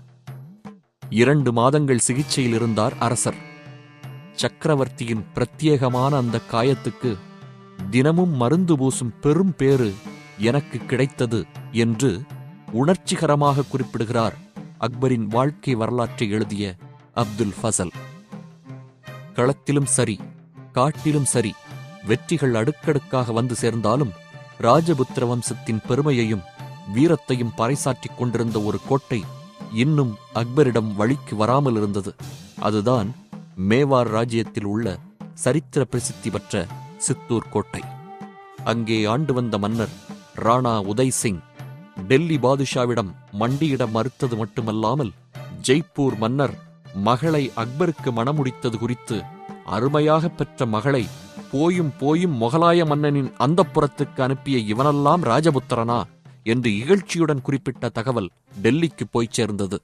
2 மாதங்கள் சிகிச்சையில் இருந்தார் அரசர். சக்கரவர்த்தியின் பிரத்யேகமான அந்த காயத்துக்கு தினமும் மருந்து பூசும் பெரும் பேறு எனக்கு கிடைத்தது என்று உணர்ச்சிகரமாக குறிப்பிடுகிறார் அக்பரின் வாழ்க்கை வரலாற்றை எழுதிய அப்துல் ஃபசல். களத்திலும் சரி, காட்டிலும் சரி, வெற்றிகள் அடுக்கடுக்காக வந்து சேர்ந்தாலும் ராஜபுத்திர வம்சத்தின் பெருமையையும் வீரத்தையும் பறைசாற்றிக் கொண்டிருந்த ஒரு கோட்டை இன்னும் அக்பரிடம் வழிக்கு வராமல் இருந்தது. அதுதான் மேவார் ராஜ்யத்தில் உள்ள சரித்திர பிரசித்தி பெற்ற சித்தூர் கோட்டை. அங்கே ஆண்டு வந்த மன்னர் ராணா உதய் சிங் டெல்லி பாதுஷாவிடம் மண்டியிட மறுத்தது மட்டுமல்லாமல் ஜெய்ப்பூர் மன்னர் மகளை அக்பருக்கு மணமுடித்தது குறித்து அருமையாக பெற்ற மகளை போயும் போயும் மொகலாய மன்னனின் அந்தப்புறத்துக்கு அனுப்பிய இவனெல்லாம் ராஜபுத்திரனா என்று இகழ்ச்சியுடன் குறிப்பிட்ட தகவல் டெல்லிக்கு போய்ச் சேர்ந்தது.